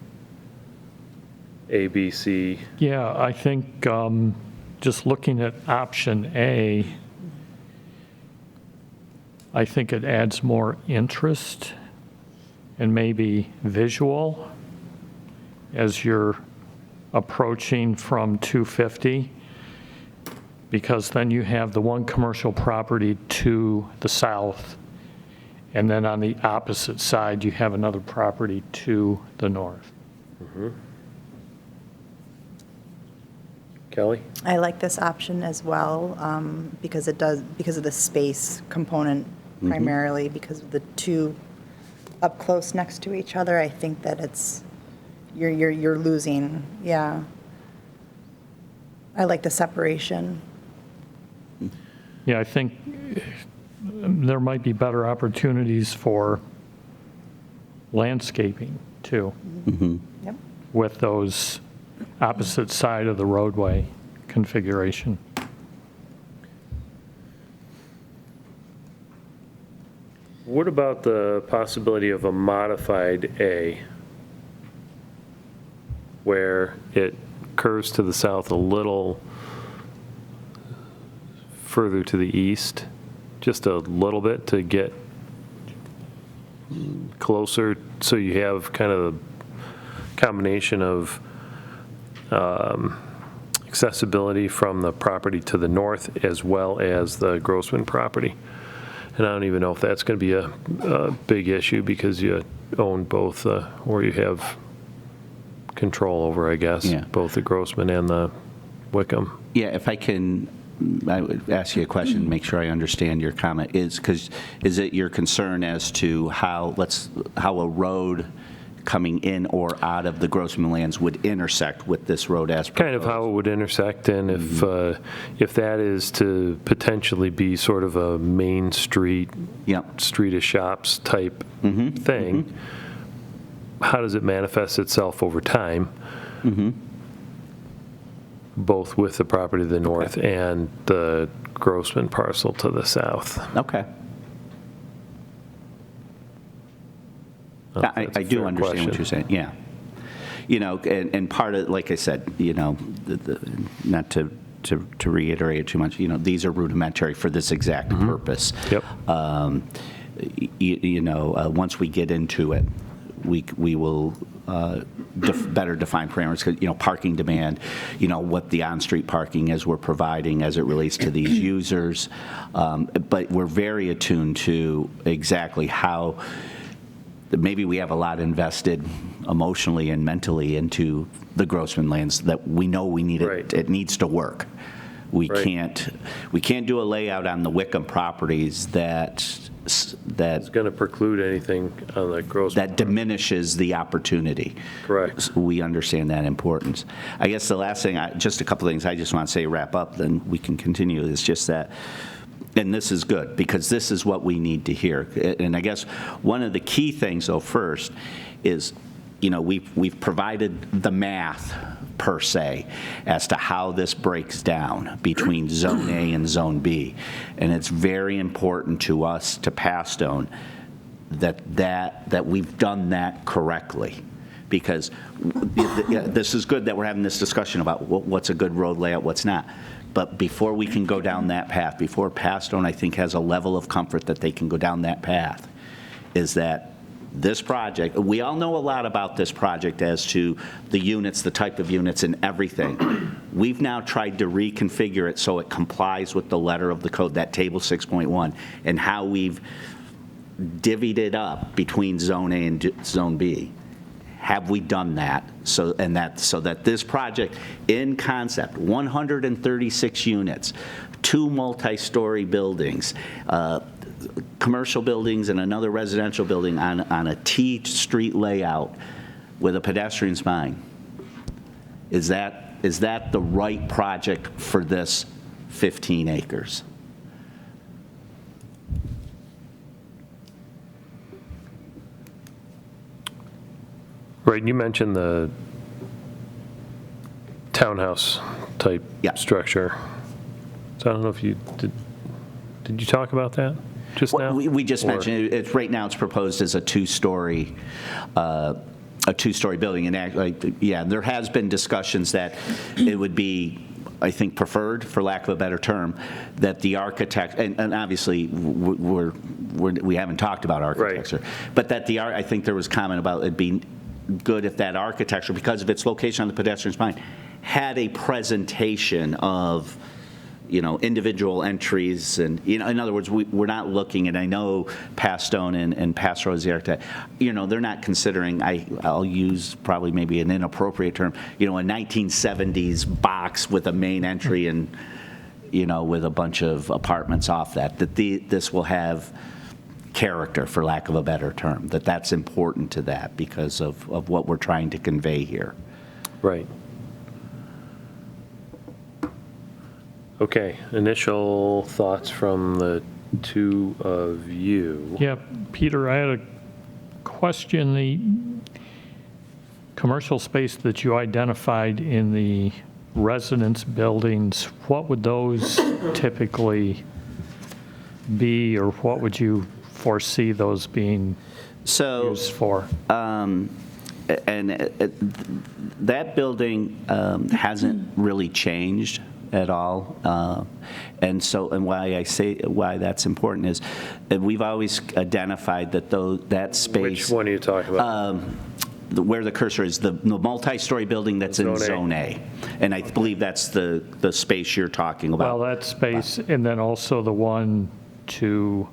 A, B, C? Yeah, I think just looking at option A, I think it adds more interest and maybe visual as you're approaching from 250, because then you have the one commercial property to the south, and then on the opposite side, you have another property to the north. Kelly? I like this option as well, because of the space component primarily, because of the two up close next to each other. I think that you're losing, yeah. I like the separation. Yeah, I think there might be better opportunities for landscaping too, Yep. with those opposite side of the roadway configuration. What about the possibility of a modified A, where it curves to the south a little further to the east, just a little bit to get closer, so you have kind of a combination of accessibility from the property to the north as well as the Grossman property? And I don't even know if that's going to be a big issue, because you own both, or you have control over, I guess, Yeah. both the Grossman and the Wickham. Yeah, if I can, I would ask you a question, make sure I understand your comment. Is it your concern as to how a road coming in or out of the Grossman lands would intersect with this road as proposed? Kind of how it would intersect, and if that is to potentially be sort of a main street, Yep. street of shops type thing, how does it manifest itself over time? Both with the property to the north and the Grossman parcel to the south. Okay. I That's a do fair understand what question. you're saying, yeah. You know, and part of, like I said, you know, not to reiterate it too much, you know, these are rudimentary for this exact purpose. Yep. You know, once we get into it, we will better define parameters, 'cause, you know, parking demand, you know, what the on-street parking is we're providing as it relates to these users. But we're very attuned to exactly how, maybe we have a lot invested emotionally and mentally into the Grossman lands that we know we need Right. it needs to work. We Right. can't do a layout on the Wickham properties that It's going to preclude anything on the Grossman. that diminishes the opportunity. Correct. We understand that importance. I guess the last thing, just a couple things I just want to say, wrap up, then we can continue, is just that And this is good, because this is what we need to hear. And I guess one of the key things, though, first, is, we've provided the math, per se, as to how this breaks down between Zone A and Zone B. And it's very important to us, to Passtone, that we've done that correctly. Because this is good that we're having this discussion about what's a good road layout, what's not. But before we can go down that path, before Passtone, I think, has a level of comfort that they can go down that path, is that this project, we all know a lot about this project as to the units, the type of units, and everything. We've now tried to reconfigure it so it complies with the letter of the code, that table 6.1, and how we've divvied it up between Zone A and Zone B. Have we done that? So that this project, in concept, 136 units, 2 multi-story buildings, commercial buildings and another residential building on a T street layout with a pedestrian spine. Is that the right project for this 15 acres? Right, you mentioned the townhouse type structure. So I don't know if you did you talk about that just now? We just mentioned it. Right now it's proposed as a two-story building. And actually, there has been discussions that it would be, I think, preferred, for lack of a better term, that the architect, and obviously we haven't talked about architecture, right, but that I think there was comment about it being good if that architecture, because of its location on the pedestrian spine, had a presentation of, individual entries. And, in other words, we're not looking, and I know Passtone and Pastor the architect, they're not considering, I'll use probably maybe an inappropriate term, a 1970s box with a main entry and, with a bunch of apartments off that this will have character, for lack of a better term, that's important to that because of what we're trying to convey here. Right. Okay, initial thoughts from the two of you. Yeah, Peter, I had a question. The commercial space that you identified in the residence buildings, what would those typically be, or what would you foresee those being used for? That building hasn't really changed at all, and why that's important is we've always identified that space. Which one are you talking about? Where the cursor is, the multi-story building that's in Zone A. And I believe that's the space you're talking about. Well, that space, and then also the one to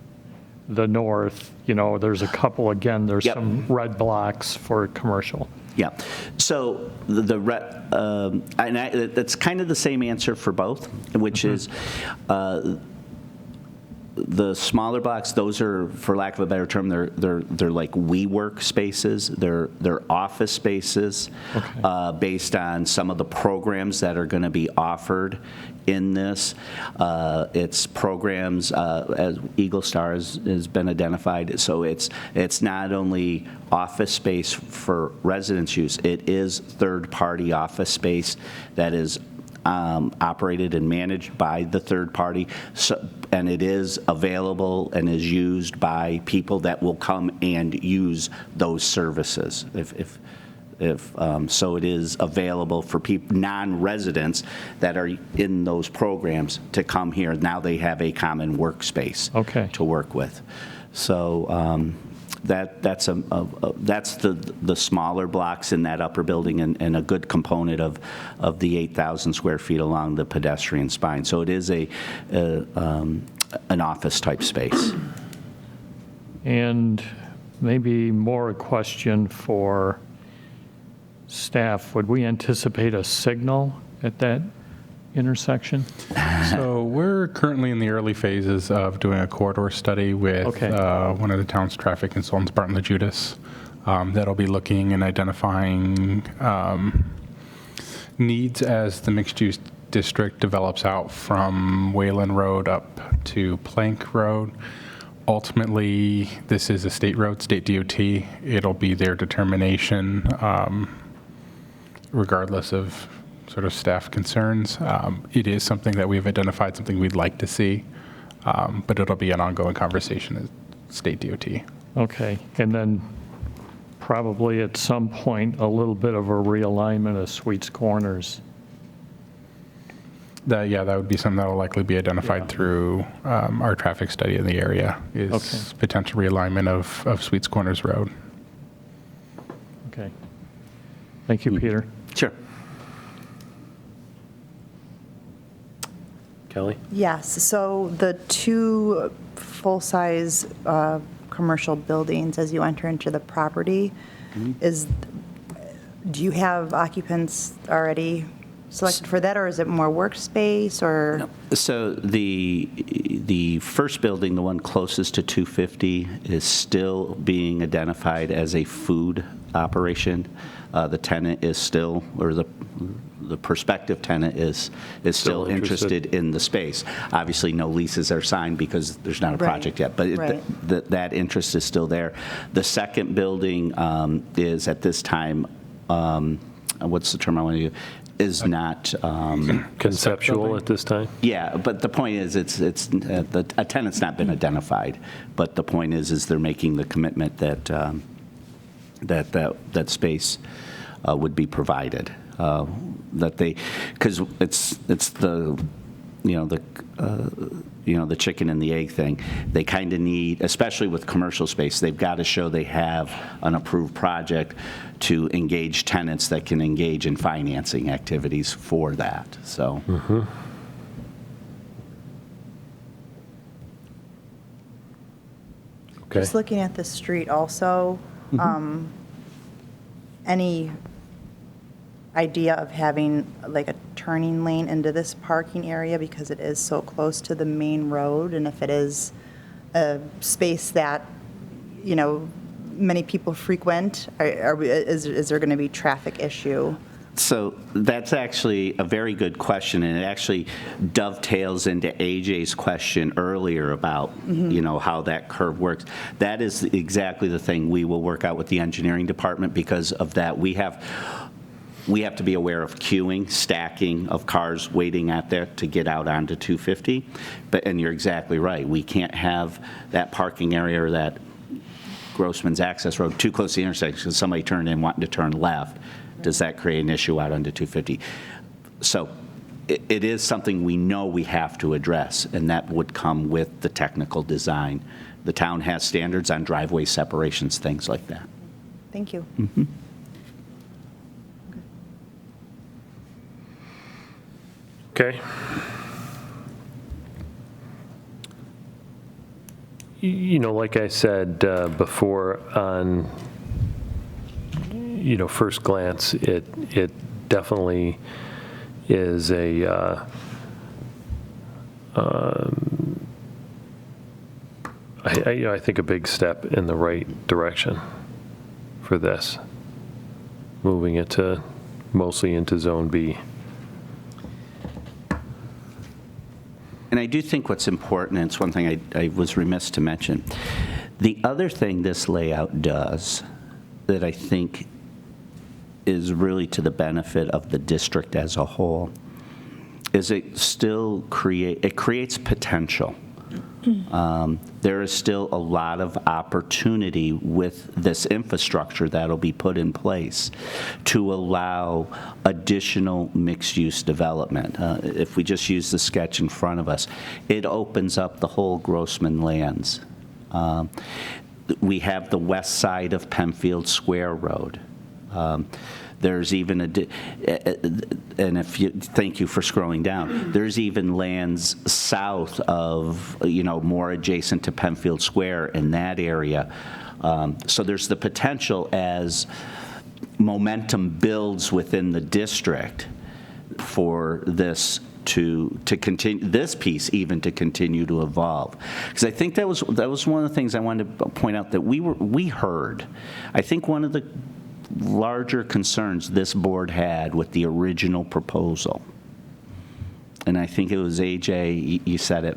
the north, there's a couple, again, there's some red blocks for commercial. Yeah. So that's kind of the same answer for both, which is the smaller blocks. Those are, for lack of a better term, they're like WeWork spaces. They're office spaces, based on some of the programs that are going to be offered in this. It's programs, as Eagle Star has been identified. So it's not only office space for residence use, it is third-party office space that is operated and managed by the third party, and it is available and is used by people that will come and use those services. So it is available for people, non-residents that are in those programs, to come here. Now they have a common workspace to work with. So that's the smaller blocks in that upper building, and a good component of the 8,000 square feet along the pedestrian spine. So it is an office type space. And maybe more a question for staff. Would we anticipate a signal at that intersection? So we're currently in the early phases of doing a corridor study with one of the town's traffic consultants, Barton LaJudas, that'll be looking and identifying needs as the mixed-use district develops out from Wayland Road up to Plank Road. Ultimately, this is a state road, state DOT. It'll be their determination, regardless of sort of staff concerns. It is something that we've identified, something we'd like to see, but it'll be an ongoing conversation at state DOT. Okay, and then probably at some point, a little bit of a realignment of Sweets Corners. That would be something that will likely be identified through our traffic study in the area, is potential realignment of Sweets Corners Road. Okay. Thank you, Peter. Sure. Kelly? Yes, so the two full-size commercial buildings as you enter into the property, do you have occupants already selected for that, or is it more workspace, or? No. So the first building, the one closest to 250, is still being identified as a food operation. The tenant is still, or the prospective tenant is still interested in the space. Obviously, no leases are signed because there's not a project yet, but that interest is still there. The second building is at this time, what's the term I want to use? Is not Conceptual at this time? Yeah, but the point is, a tenant's not been identified. But the point is they're making the commitment that that space would be provided. Because it's the the chicken and the egg thing. They kind of need, especially with commercial space, they've got to show they have an approved project to engage tenants that can engage in financing activities for that. So. Okay. Just looking at the street also, any idea of having like a turning lane into this parking area because it is so close to the main road, and if it is a space that, many people frequent, is there going to be traffic issue? So that's actually a very good question, and it actually dovetails into AJ's question earlier about, how that curve works. That is exactly the thing we will work out with the engineering department. Because of that, we have to be aware of queuing, stacking of cars waiting out there to get out onto 250. And you're exactly right. We can't have that parking area or that Grossman's access road too close to the intersection because somebody turned in wanting to turn left. Does that create an issue out onto 250? So it is something we know we have to address, and that would come with the technical design. The town has standards on driveway separations, things like that. Thank you. Okay. Like I said before, on first glance, it definitely is I think a big step in the right direction for this, moving it to mostly into Zone B. And I do think what's important, and it's one thing I was remiss to mention, the other thing this layout does that I think is really to the benefit of the district as a whole is it creates potential. There is still a lot of opportunity with this infrastructure that'll be put in place to allow additional mixed-use development. If we just use the sketch in front of us, it opens up the whole Grossman lands. We have the west side of Penfield Square Road. There's even thank you for scrolling down. There's even lands south of, more adjacent to Penfield Square in that area. So there's the potential as momentum builds within the district for this to continue, this piece even to continue to evolve. Because I think that was one of the things I wanted to point out that we heard. I think one of the larger concerns this board had with the original proposal and I think it was AJ, you said it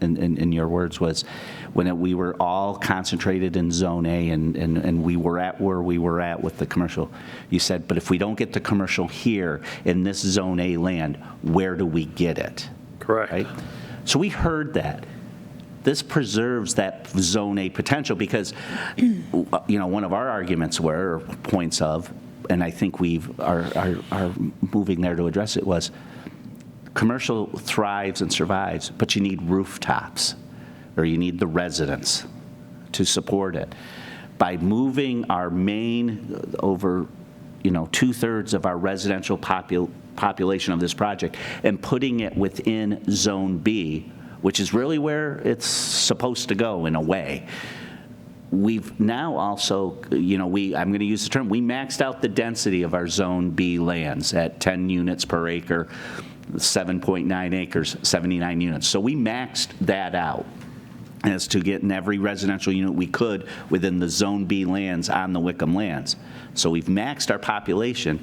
in your words, was when we were all concentrated in Zone A and we were at where we were at with the commercial, you said, but if we don't get the commercial here in this Zone A land, where do we get it? Correct. Right? So we heard that. This preserves that Zone A potential because, one of our arguments were, or points of, and I think we are moving there to address it, was commercial thrives and survives, but you need rooftops, or you need the residents to support it. By moving our main over, 2/3 of our residential population of this project and putting it within Zone B, which is really where it's supposed to go in a way. We've now also, I'm going to use the term, we maxed out the density of our Zone B lands at 10 units per acre, 7.9 acres, 79 units. So we maxed that out as to get in every residential unit we could within the Zone B lands on the Wickham lands. So we've maxed our population,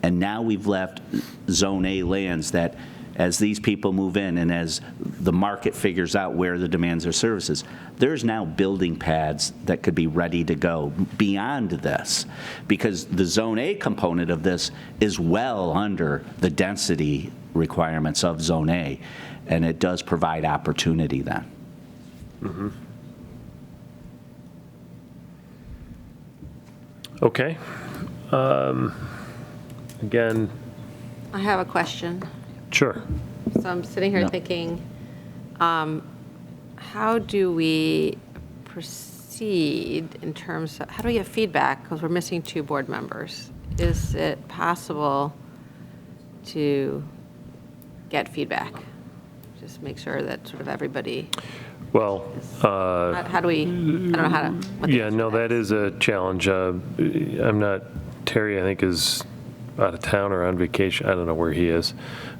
and now we've left Zone A lands that, as these people move in and as the market figures out where the demands are services, there's now building pads that could be ready to go beyond this, because the Zone A component of this is well under the density requirements of Zone A, and it does provide opportunity then. Mm-hmm. Okay. Again, I have a question. sure. So I'm sitting here No. thinking, how do we proceed in terms of, how do we get feedback? Because we're missing 2 board members. Is it possible to get feedback? Just make sure that sort of everybody, Well, how do we, I don't know how to. what the yeah, answer no, to that is a challenge. Terry, I think, is out of town or on vacation. I don't know where he is.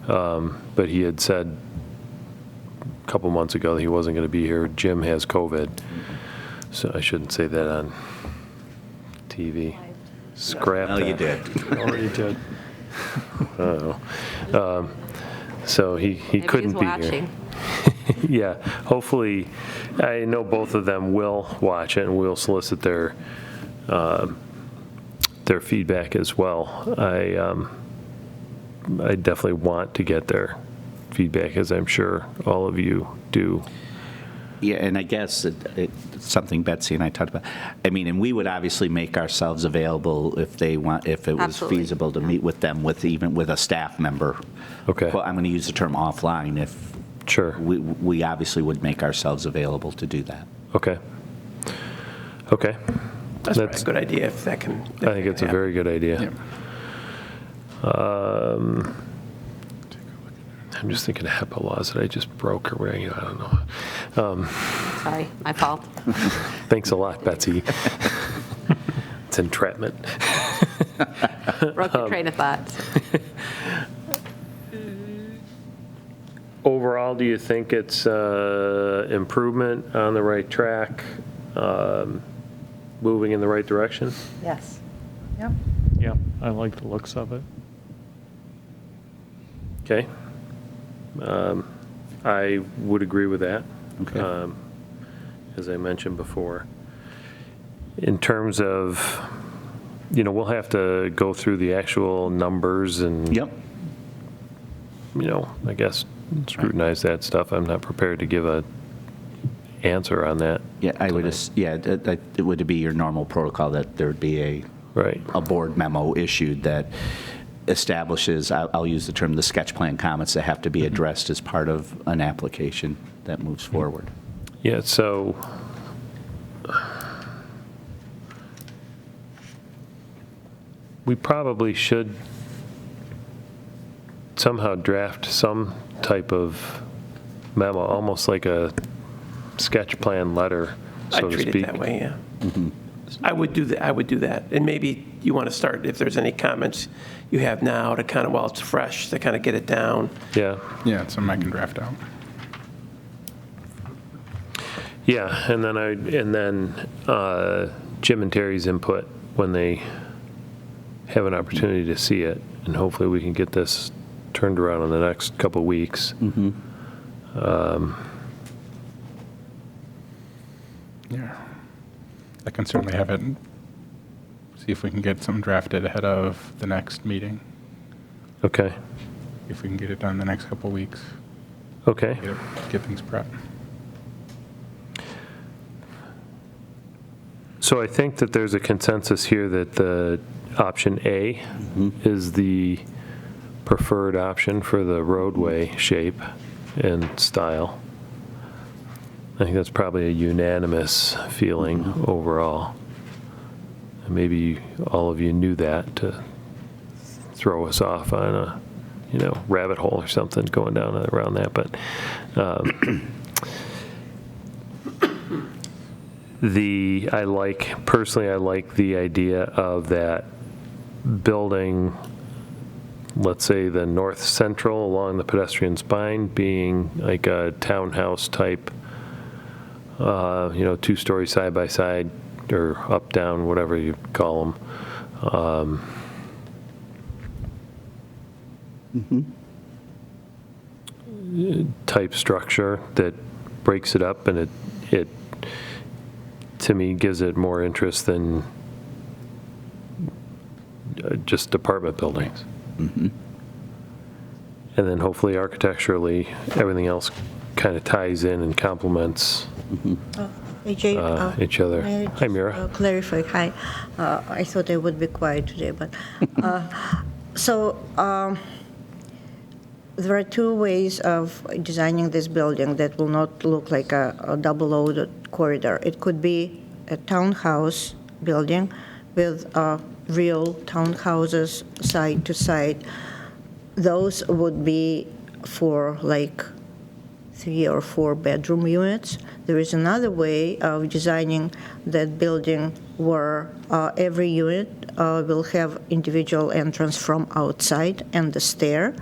But he had said a couple months ago that he wasn't going to be here. Jim has COVID. So I shouldn't say that on TV. Scrap Well, that. you did. Already did. Oh. So he Maybe couldn't he's be watching. here. Yeah, hopefully, I know both of them will watch it and we'll solicit their feedback as well. I definitely want to get their feedback, as I'm sure all of you do. Yeah, and I guess it's something Betsy and I talked about. I mean, and we would obviously make ourselves available if it was Absolutely. feasible to meet with them even with a staff member. Okay. Well, I'm going to use the term offline. If Sure. we obviously would make ourselves available to do that. Okay. Okay. That's probably a good idea if that can. I think it's a very good idea. I'm just thinking of HEPA laws that I just broke or whatever, I don't know. Sorry, my fault. Thanks a lot, Betsy. It's entrapment. Broke your train of thought. Overall, do you think it's improvement, on the right track, moving in the right direction? Yes. Yep. Yeah, I like the looks of it. Okay. I would agree with that. Okay. As I mentioned before. In terms of, we'll have to go through the actual numbers and, Yep. I guess scrutinize that stuff. I'm not prepared to give a answer on that. Yeah, I would. It would be your normal protocol that there would be Right. a board memo issued that establishes, I'll use the term, the sketch plan comments that have to be addressed as part of an application that moves forward. Yeah, so we probably should somehow draft some type of memo, almost like a sketch plan letter, I so to treat speak. it that way, yeah. I would do that. And maybe you want to start, if there's any comments you have now to kind of, while it's fresh, to kind of get it down. Yeah, Yeah, it's something I can draft out. yeah, and then Jim and Terry's input when they have an opportunity to see it, and hopefully we can get this turned around in the next couple of weeks. Yeah. I can certainly have it, see if we can get something drafted ahead of the next meeting, Okay, if we can get it done the next couple of weeks, okay. get things prepped. So I think that there's a consensus here that the option A is the preferred option for the roadway shape and style. I think that's probably a unanimous feeling overall. And maybe all of you knew that to throw us off on a, rabbit hole or something going down around that. But personally, I like the idea of that building, let's say the north central along the pedestrian spine being like a townhouse type, 2-story side by side or up down, whatever you call them. Type structure that breaks it up, and it to me gives it more interest than just apartment buildings. And then hopefully architecturally, everything else kind of ties in and complements AJ, each other. may I Hi, Mira. just, clarify. Hi. I thought I would be quiet today, but there are two ways of designing this building that will not look like a double-loaded corridor. It could be a townhouse building with real townhouses side to side. Those would be for like 3 or 4 bedroom units. There is another way of designing that building where every unit will have individual entrance from outside and the stair,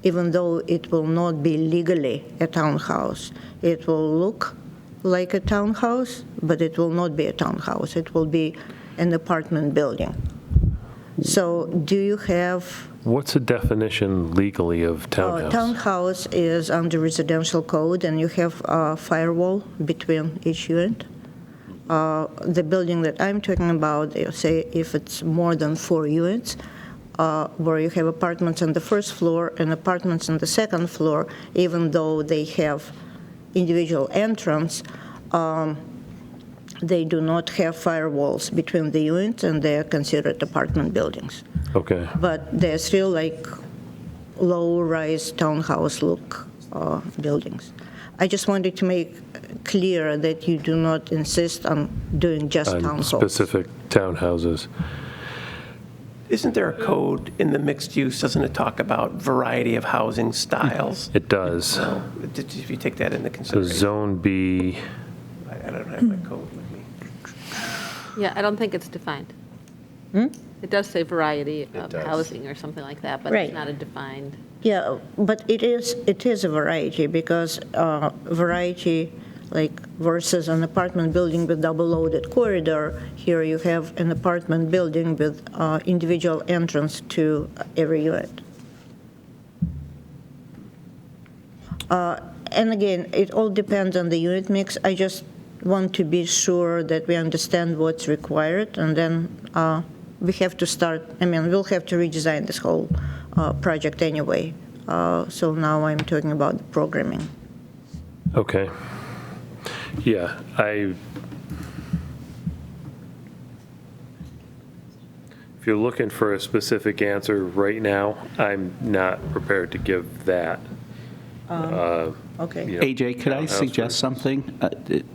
even though it will not be legally a townhouse. It will look like a townhouse, but it will not be a townhouse. It will be an apartment building. So do you have... What's the definition legally of townhouse? Townhouse is under residential code, and you have a firewall between each unit. The building that I'm talking about, say if it's more than 4 units, where you have apartments on the first floor and apartments on the second floor, even though they have individual entrance, they do not have firewalls between the units, and they are considered apartment buildings. Okay. But they're still like low-rise townhouse look buildings. I just wanted to make clear that you do not insist on doing just On townhomes. specific townhouses. Isn't there a code in the mixed use, doesn't it talk about variety of housing styles? It does. So, if you take that into So consideration. Zone B, I don't have my code with me. Yeah, I don't think it's defined. It does say variety of housing or something like that, but Right. it's not a defined. Yeah, but it is a variety, because variety, like versus an apartment building with double-loaded corridor, here you have an apartment building with individual entrance to every unit. And again, it all depends on the unit mix. I just want to be sure that we understand what's required, and then we have to start, we'll have to redesign this whole project anyway. So now I'm talking about the programming. okay. Yeah, if you're looking for a specific answer right now, I'm not prepared to give that. Okay. AJ, could I townhouse suggest versus- something?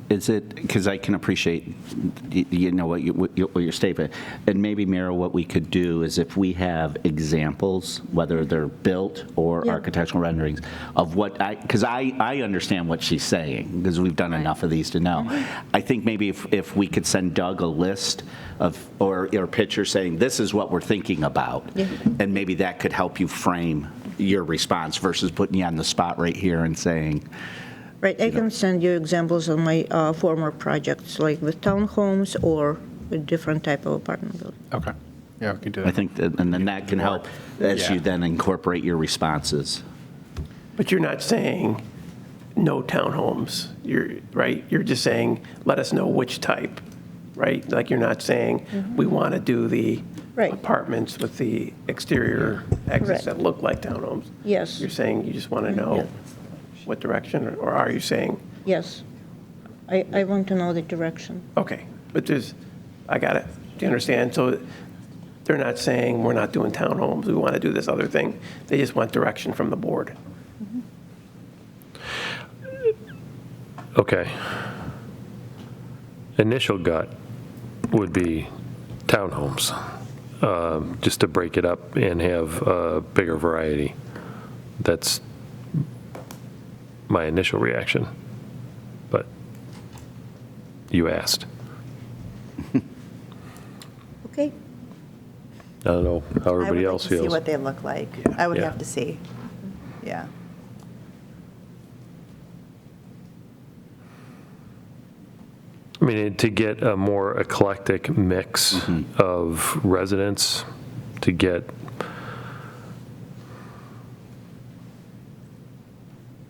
Is it, because I can appreciate, what your statement, and maybe, Mira, what we could do is if we have examples, whether they're built or Yeah. architectural renderings, of what because I understand what she's saying, because we've done enough of these to know. I think maybe if we could send Doug a list of, or pictures saying, this is what we're thinking about, and maybe that could help you frame your response versus putting you on the spot right here and saying, Right, I can send you examples of my former projects, like with townhomes or a different type of apartment building. Okay. Yeah, we could do that. I think, and then that can help as you then incorporate your responses. But you're not saying no townhomes, right? You're just saying, let us know which type, right? Like, you're not saying, we want to do the Right. apartments with the exterior exits Correct. that look like townhomes. Yes. You're saying you just want to know what direction, or are you saying, Yes. I want to know the direction. okay, but I got it. Do you understand? So they're not saying, we're not doing townhomes, we want to do this other thing. They just want direction from the board. Okay. Initial gut would be townhomes, just to break it up and have a bigger variety. That's my initial reaction. But you asked. Okay. I don't know how everybody I would else like to see feels. what they look like. I would Yeah. have to see. Yeah. I mean, to get a more eclectic mix of residents, to get,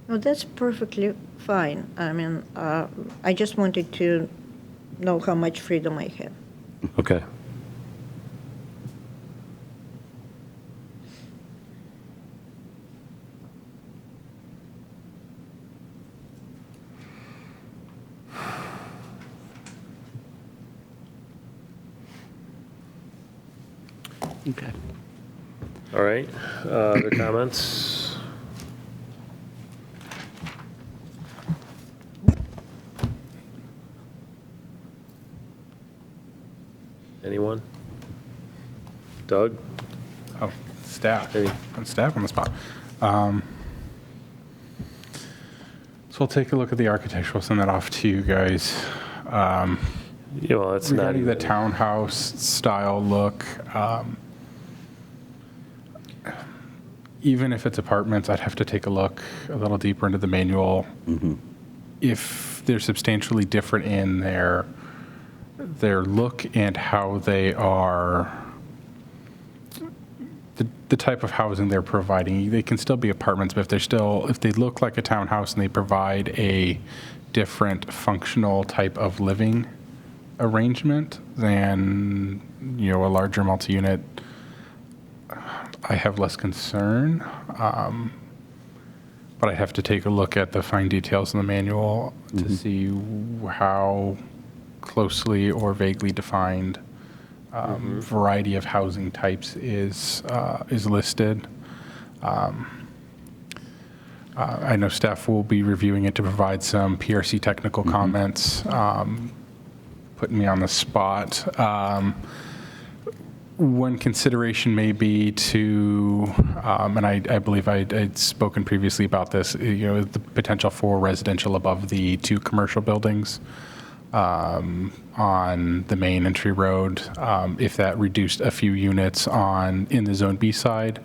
No, that's perfectly fine. I mean, I just wanted to know how much freedom I have. okay. Okay. All right, other comments? Anyone? Doug? Oh, staff. Any- Staff on the spot. So we'll take a look at the architectural, send that off to you guys. Yeah, well, that's not Regarding the even, townhouse style look, even if it's apartments, I'd have to take a look a little deeper into the manual. If they're substantially different in their look and how they are, the type of housing they're providing, they can still be apartments, but if they look like a townhouse and they provide a different functional type of living arrangement than, a larger multi-unit, I have less concern. But I have to take a look at the fine details in the manual to see how closely or vaguely defined variety of housing types is listed. I know staff will be reviewing it to provide some PRC technical comments, putting me on the spot. One consideration may be to, and I believe I'd spoken previously about this, the potential for residential above the two commercial buildings on the main entry road. If that reduced a few units in the Zone B side,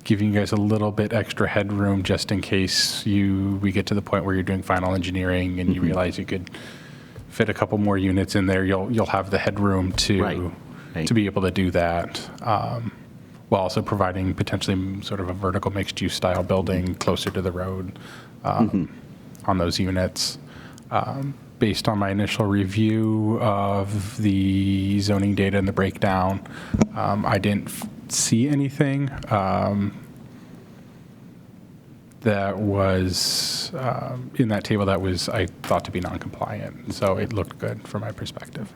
giving you guys a little bit extra headroom just in case we get to the point where you're doing final engineering and you realize you could fit a couple more units in there, you'll have the headroom to be able to do that, while also providing potentially sort of a vertical mixed-use style building closer to the road on those units. Based on my initial review of the zoning data and the breakdown, I didn't see anything that was in that table that was, I thought, to be non-compliant. So it looked good from my perspective.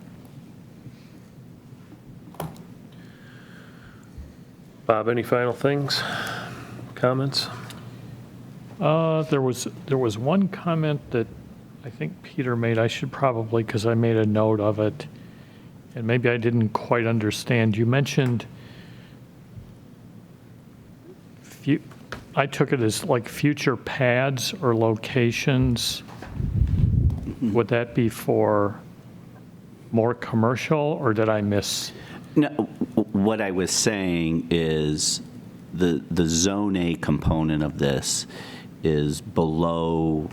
Bob, any final things, comments? There was one comment that I think Peter made. I should probably, because I made a note of it, and maybe I didn't quite understand. You mentioned, I took it as like future pads or locations. Would that be for more commercial, or did I miss? No, what I was saying is the Zone A component of this is below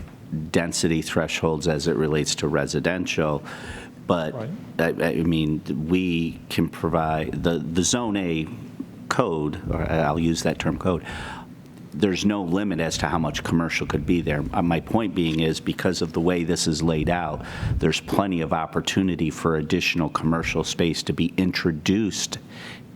density thresholds as it relates to residential, But, Right. I mean, we can provide, the Zone A code, or I'll use that term code, there's no limit as to how much commercial could be there. My point being is, because of the way this is laid out, there's plenty of opportunity for additional commercial space to be introduced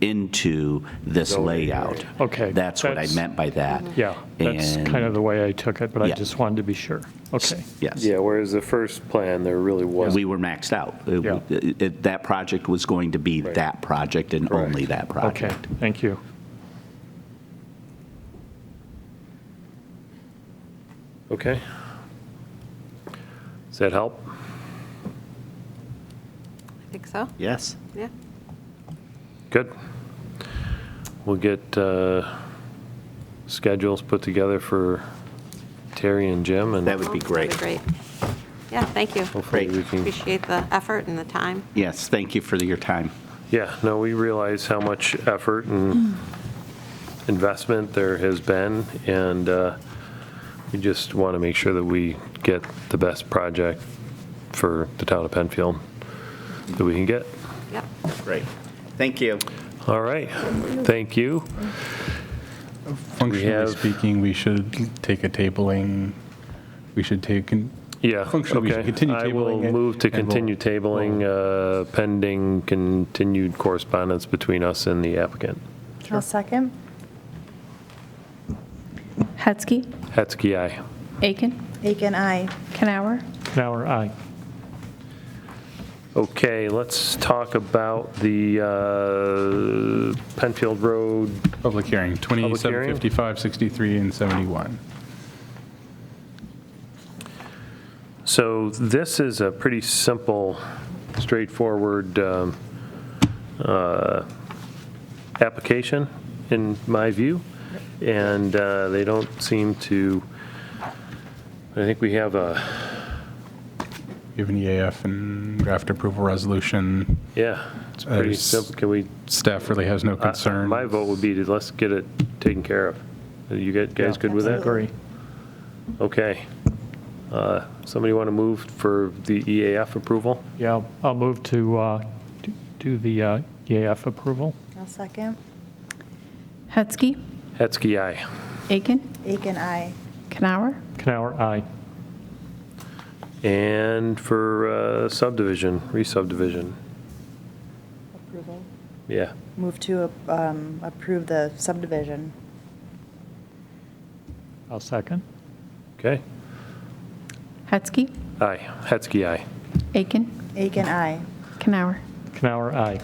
into this layout. Okay, That's what I that's- meant by that. Yeah, that's And- kind of the way I took it, but I Yeah. just wanted to be sure. Okay. Yes. Yeah, whereas the first plan, there really wasn't. We were maxed out. Yeah. That project was going to be that project and only that Okay, project. thank you. Okay. Does that help? I think so, Yes. yeah. Good. We'll get schedules put together for Terry and Jim, and That would be great. That'd be great. Yeah, thank you. hopefully we can. Appreciate the effort and the time. Yes, thank you for your time. Yeah, no, we realize how much effort and investment there has been, and we just want to make sure that we get the best project for the town of Penfield that we can get. Yep. Great. Thank you. All right, thank you. Functionally have- speaking, we should take a tabling, we should take, Yeah, Functionally, we should okay. continue I will tabling it, move to and we'll- continue tabling pending continued correspondence between us and the applicant. I'll second. Hetzke, Hetzke, aye. Aken, Aken, aye. Kanauer, Kanauer, aye. Okay, let's talk about the Penfield Road. public hearing, 27, hearing? 55, 63, and 71. So this is a pretty simple, straightforward application, in my view, and they don't seem to, I think we have a, You have an EAF and draft approval resolution. yeah, it's pretty There's- simple. Can we, Staff really has no concern. my vote would be to let's get it taken care of. You guys good with that? Agree. Okay. Somebody want to move for the EAF approval? Yeah, I'll move to do the EAF approval. I'll second. Hetzke, Hetzke, aye. Aken, Aken, aye. Kanauer, Kanauer, aye. And for subdivision, re-subdivision, Approval. yeah. Move to approve the subdivision. I'll second. Okay. Hetzke, Aye. Hetzke, aye. Aken, Aken, aye. Kanauer. Kanauer, aye.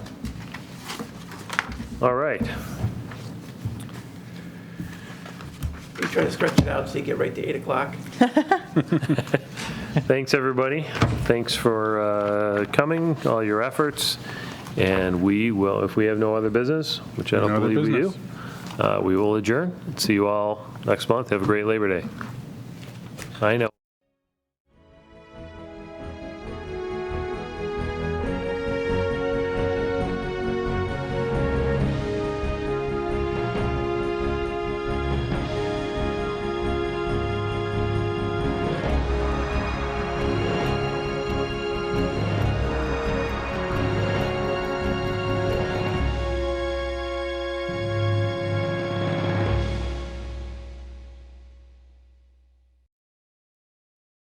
All right. Are you trying to stretch it out so you get right to 8 o'clock? Thanks, everybody. Thanks for coming, all your efforts. And we will, if we have no other business, which I don't No other believe we do, business. we will adjourn. See you all next month. Have a great Labor Day. I know.